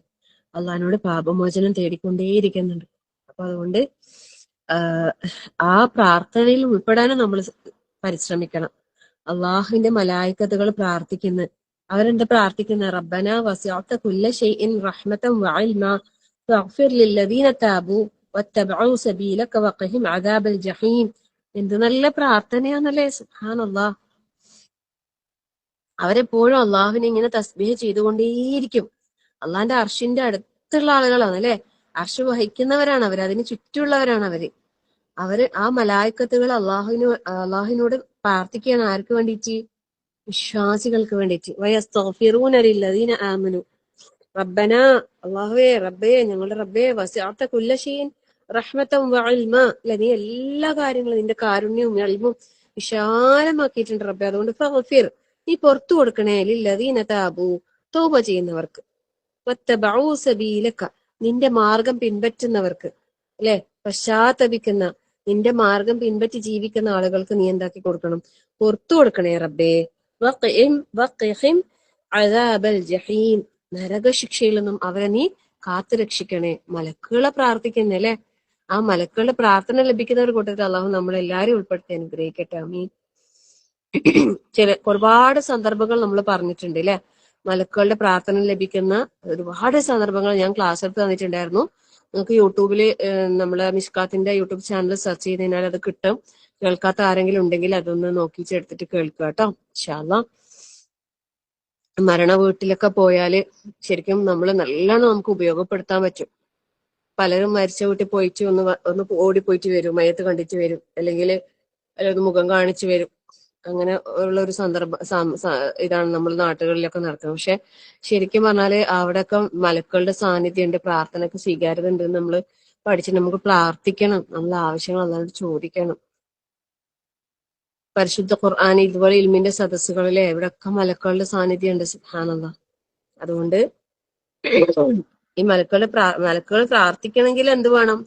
അള്ളാഹിനോട് പാപമോചനം തേടിക്കൊണ്ടേയിരിക്കുന്നുണ്ട്. അപ്പൊ അതുകൊണ്ട് ആ പ്രാർത്ഥനയിൽ ഉൾപ്പെടാനും നമ്മൾ പരിശ്രമിക്കണം. അള്ളാഹുവിന്റെ മലായിക്കത്തുകൾ പ്രാർത്ഥിക്കുന്നു. അവരെന്താ പ്രാർത്ഥിക്കുന്നത്? റബ്ബന വസിഅത കുല്ല ശൈഇൻ റഹ്മതൻ വഇൽമ ഫഗ്ഫിർ ലില്ലദീന താബു വത്തബഉ സബീലക വഖിഹിം അദാബൽ ജഹീം. എന്ത് നല്ല പ്രാർത്ഥനയാണല്ലേ! സുബ്ഹാനല്ലാഹ്. അവരെപ്പോഴും അള്ളാഹുവിനെ ഇങ്ങനെ തസ്ബീഹ് ചെയ്തുകൊണ്ടേയിരിക്കും. അള്ളാഹിന്റെ അർഷിന്റെ അടുത്തുള്ള ആളുകളാണ് അല്ലെ, അർഷ് വഹിക്കുന്നവരാണ് അവർ, അതിന് ചുറ്റുമുള്ളവരാണ് അവര് ആ മലായിക്കത്തുകൾ അള്ളാഹുവിനോട് പ്രാർത്ഥിക്കുകയാണ്. ആർക്ക് വേണ്ടിയിട്ട്? വിശ്വാസികൾക്ക് വേണ്ടിയിട്ട്. വയസ്തഗ്ഫിറൂന ലില്ലദീന ആമനു റബ്ബന, അള്ളാഹുവേ റബ്ബേ, ഞങ്ങളുടെ റബ്ബേ, വസിഅത കുല്ല ശൈഇൻ റഹ്മതൻ വഇൽമ, നീ എല്ലാ കാര്യങ്ങളും നിന്റെ കാരുണ്യവും ഇൽമും വിശാലമാക്കിയിട്ടുണ്ട് റബ്ബേ. അതുകൊണ്ട് ഫഗ്ഫിർ, നീ പുറത്തു കൊടുക്കണേ, ലില്ലദീന താബു, തൗബ ചെയ്യുന്നവർക്ക്, വത്തബഉ സബീലക, നിന്റെ മാർഗം പിൻപറ്റുന്നവർക്ക്, അല്ലെ, പശ്ചാത്തപിക്കുന്ന നിന്റെ മാർഗം പിൻപറ്റി ജീവിക്കുന്ന ആളുകൾക്ക് നീ എന്താക്കി കൊടുക്കണം? പുറത്തു കൊടുക്കണേ റബ്ബേ. വഖിഹിം അദാബൽ ജഹീം, നരകശിക്ഷയിൽ നിന്നും അവരെ നീ കാത്തു രക്ഷിക്കണേ. മലക്കുകളെ പ്രാർത്ഥിക്കുന്നേ അല്ലെ. ആ മലക്കുകളുടെ പ്രാർത്ഥന ലഭിക്കുന്ന ഒരു കൂട്ടത്തിൽ അള്ളാഹു നമ്മളെല്ലാരും ഉൾപ്പെടുത്തി അനുഗ്രഹിക്കട്ടെ. ആമീൻ. ഒരുപാട് സന്ദർഭങ്ങൾ നമ്മൾ പറഞ്ഞിട്ടുണ്ട് അല്ലെ, മലക്കുകളുടെ പ്രാർത്ഥന ലഭിക്കുന്ന ഒരുപാട് സന്ദർഭങ്ങൾ ഞാൻ ക്ലാസ് എടുത്ത് തന്നിട്ടുണ്ടായിരുന്നു. നിങ്ങൾക്ക് യൂട്യൂബില് നമ്മളെ മിസ്കാത്തിന്റെ യൂട്യൂബ് ചാനൽ സെർച്ച് ചെയ്ത് കഴിഞ്ഞാൽ അത് കിട്ടും. കേൾക്കാത്ത ആരെങ്കിലും ഉണ്ടെങ്കിൽ അതൊന്ന് നോക്കിച്ചെടുത്തിട്ട് കേൾക്കുക കേട്ടോ, ഇൻഷാ അല്ലാഹ്. മരണ വീട്ടിലൊക്കെ പോയാല് ശരിക്കും നമ്മൾ നല്ലോണം നമുക്ക് ഉപയോഗപ്പെടുത്താൻ പറ്റും. പലരും മരിച്ച വീട്ടിൽ പോയിട്ട് ഒന്ന് ഓടിപ്പോയിട്ട് വരും, മയത്ത് കണ്ടിട്ട് വരും, അല്ലെങ്കിൽ ഒന്ന് മുഖം കാണിച്ചു വരും. അങ്ങനെ ഉള്ള ഒരു ഇതാണ് നമ്മൾ നാട്ടുകളിലൊക്കെ നടക്കുന്നത്. പക്ഷെ ശരിക്കും പറഞ്ഞാല് അവിടെയൊക്കെ മലക്കളുടെ സാന്നിധ്യം ഉണ്ട്, പ്രാർത്ഥനയ്ക്ക് സ്വീകാര്യത ഉണ്ട്. നമ്മൾ പഠിച്ചിട്ട് നമുക്ക് പ്രാർത്ഥിക്കണം, നമ്മളെ ആവശ്യങ്ങൾ അല്ലാണ്ട് ചോദിക്കണം. പരിശുദ്ധ ഖുർആൻ ഇതുപോലെ ഇൽമിന്റെ സദസ്സുകളിലെ എവിടെയൊക്കെ മലക്കളുടെ സാന്നിധ്യം ഉണ്ട്. സുബ്ഹാനല്ലാഹ്. അതുകൊണ്ട് ഈ മലക്കുകൾ പ്രാർത്ഥിക്കണമെങ്കിൽ എന്ത് വേണം?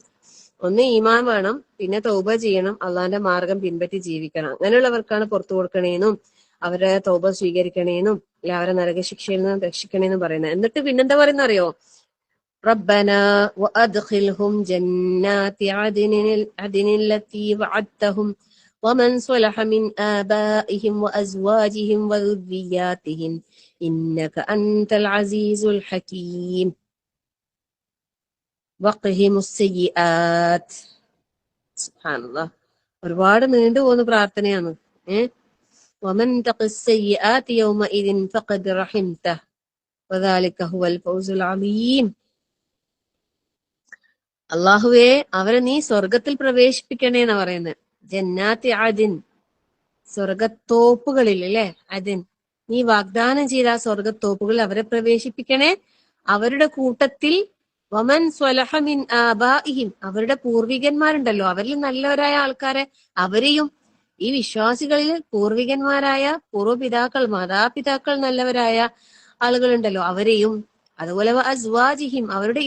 ഒന്ന് ഈമാൻ വേണം, പിന്നെ തൗബ ചെയ്യണം, അള്ളാന്റെ മാർഗം പിൻപറ്റി ജീവിക്കണം. അങ്ങനെയുള്ളവർക്കാണ് പുറത്തു കൊടുക്കണേന്നും അവരെ തൗബ സ്വീകരിക്കണേന്നും അല്ലെ അവരെ നരകശിക്ഷയിൽ നിന്ന് രക്ഷിക്കണേന്നും പറയുന്നത്. എന്നിട്ട് പിന്നെന്താ പറയുന്ന അറിയോ? റബ്ബന വഅദ്ഖിൽഹും ജന്നാതി അദ്നിൻ ലത്തി വഅദ്തഹും വമൻ സ്വലഹ മിൻ ആബാഇഹിം വഅസ്വാജിഹിം വദുർരിയ്യാതിഹിം ഇന്നക അൻതൽ അസീസുൽ ഹകീം വഖിഹിമുസ് സയ്യിആത്ത്. സുബ്ഹാനല്ലാഹ്. ഒരുപാട് നീണ്ടു പോകുന്ന പ്രാർത്ഥനയാണ്. വമൻ തഖിസ് സയ്യിആതി യൗമഇദിൻ ഫഖദ് റഹിംതഹു വദാലിക ഹുവൽ ഫൗസുൽ അലീം. അല്ലാഹുവേ, അവരെ നീ സ്വർഗത്തിൽ പ്രവേശിപ്പിക്കണേ എന്നാ പറയുന്നത്. ജന്നാത്തി അദിൻ, സ്വർഗത്തോപ്പുകളിൽ അല്ലെ, അദിൻ, നീ വാഗ്ദാനം ചെയ്ത ആ സ്വർഗത്തോപ്പുകളിൽ അവരെ പ്രവേശിപ്പിക്കണേ. അവരുടെ കൂട്ടത്തിൽ വമൻ സ്വലഹ മിൻ ആബാഇഹിം, അവരുടെ പൂർവികന്മാരുണ്ടല്ലോ, അവരിൽ നല്ലവരായ ആൾക്കാരെ, അവരെയും, ഈ വിശ്വാസികളിൽ പൂർവികന്മാരായ പൂർവ്വപിതാക്കൾ, മാതാപിതാക്കൾ നല്ലവരായ ആളുകളുണ്ടല്ലോ, അവരെയും, അതുപോലെ അസ്വാജിഹിം, അവരുടെ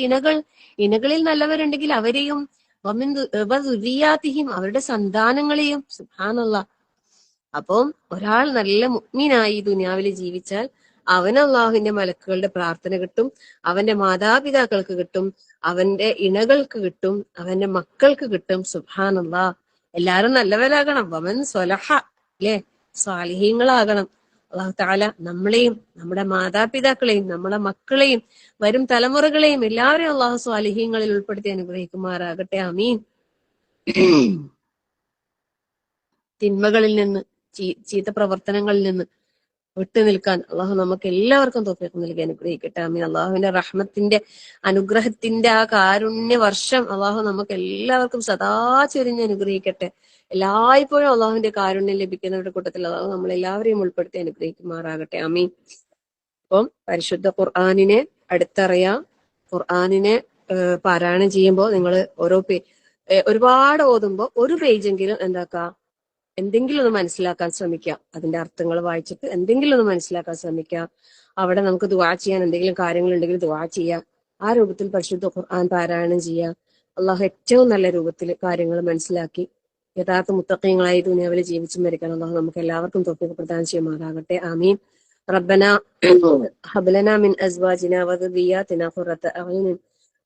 ഇണകളിൽ നല്ലവരുണ്ടെങ്കിൽ അവരെയും, വദുർരിയ്യാതിഹിം, അവരുടെ സന്താനങ്ങളെയും. സുബ്ഹാനല്ലാഹ്. അപ്പം ഒരാൾ നല്ല മുഅ്മിനായി ദുനിയാവിൽ ജീവിച്ചാൽ അവന് അള്ളാഹുവിന്റെ മലക്കുകളുടെ പ്രാർത്ഥന കിട്ടും, അവന്റെ മാതാപിതാക്കൾക്ക് കിട്ടും, അവന്റെ ഇണകൾക്ക് കിട്ടും, അവന്റെ മക്കൾക്ക് കിട്ടും. സുബ്ഹാനല്ലാഹ്. എല്ലാരും നല്ലവരാകണം. വമൻ സ്വലഹ, അല്ലെ, സ്വാലിഹീങ്ങളാകണം. അള്ളാഹു തആല നമ്മളെയും നമ്മുടെ മാതാപിതാക്കളെയും നമ്മുടെ മക്കളെയും വരും തലമുറകളെയും എല്ലാവരെയും അള്ളാഹു സ്വാലിഹീങ്ങളിൽ ഉൾപ്പെടുത്തി അനുഗ്രഹിക്കുമാറാകട്ടെ. ആമീൻ. തിന്മകളിൽ നിന്ന്, ചീത്ത പ്രവർത്തനങ്ങളിൽ നിന്ന് വിട്ടു നിൽക്കാൻ അള്ളാഹു നമുക്ക് എല്ലാവർക്കും തൗഫീഖ് നൽകി അനുഗ്രഹിക്കട്ടെ. ആമീൻ. അള്ളാഹുവിന്റെ റഹ്മത്തിന്റെ അനുഗ്രഹത്തിന്റെ ആ കാരുണ്യ വർഷം അള്ളാഹു നമുക്ക് എല്ലാവർക്കും സദാ ചൊരിഞ്ഞ് അനുഗ്രഹിക്കട്ടെ. എല്ലായ്പ്പോഴും അള്ളാഹുവിന്റെ കാരുണ്യം ലഭിക്കുന്നവരുടെ കൂട്ടത്തിൽ അള്ളാഹു നമ്മളെല്ലാവരെയും ഉൾപ്പെടുത്തി അനുഗ്രഹിക്കുമാറാകട്ടെ. ആമീൻ. അപ്പം പരിശുദ്ധ ഖുർആനിനെ അടുത്തറിയാം. ഖുർആനിനെ പാരായണം ചെയ്യുമ്പോൾ നിങ്ങൾ ഒരുപാട് ഓതുമ്പോൾ ഒരു പേജെങ്കിലും എന്താക്കുക, എന്തെങ്കിലും ഒന്ന് മനസ്സിലാക്കാൻ ശ്രമിക്കുക. അതിന്റെ അർത്ഥങ്ങൾ വായിച്ചിട്ട് എന്തെങ്കിലും ഒന്ന് മനസ്സിലാക്കാൻ ശ്രമിക്കുക. അവിടെ നമുക്ക് ദുആ ചെയ്യാൻ എന്തെങ്കിലും കാര്യങ്ങൾ ഉണ്ടെങ്കിൽ ദുആ ചെയ്യാം. ആ രൂപത്തിൽ പരിശുദ്ധ ഖുർആൻ പാരായണം ചെയ്യുക. അള്ളാഹു ഏറ്റവും നല്ല രൂപത്തിൽ കാര്യങ്ങൾ മനസ്സിലാക്കി യഥാർത്ഥ മുത്തഖീങ്ങളായി ദുനിയാവിൽ ജീവിച്ചു മരിക്കാൻ അള്ളാഹു നമുക്ക് എല്ലാവർക്കും തൗഫീഖ് പ്രദാനം ചെയ്യുമാറാകട്ടെ. ആമീൻ. റബ്ബന ഹബ് ലനാ മിൻ അസ്വാജിനാ വദുർരിയ്യാതിനാ ഖുറത അഅ്യുനിൻ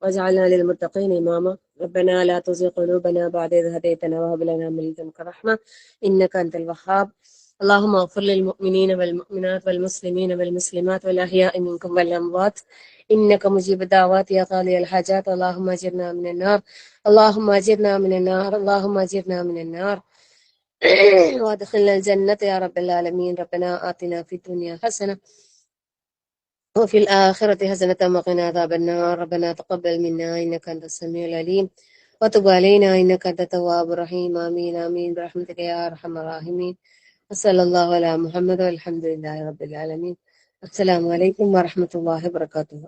واجعلنا للمتقين إماما ربنا لا تزغ قلوبنا بعد إذ هديتنا وهب لنا من لدنك رحمة إنك أنت الوهاب اللهم اغفر للمؤمنين والمؤمنات والمسلمين والمسلمات والأحياء منكم والأموات إنك مجيب الدعوات يا قاضي الحاجات اللهم أجرنا من النار اللهم أجرنا من النار اللهم أجرنا من النار وادخلنا الجنة يا رب العالمين ربنا آتنا في الدنيا حسنة وفي الآخرة حسنة وقنا عذاب النار ربنا تقبل منا إنك أنت السميع العليم وتب علينا إنك أنت التواب الرحيم آمين آمين برحمتك يا أرحم الراحمين وصلى الله على محمد والحمد لله رب العالمين السلام عليكم ورحمة الله وبركاته.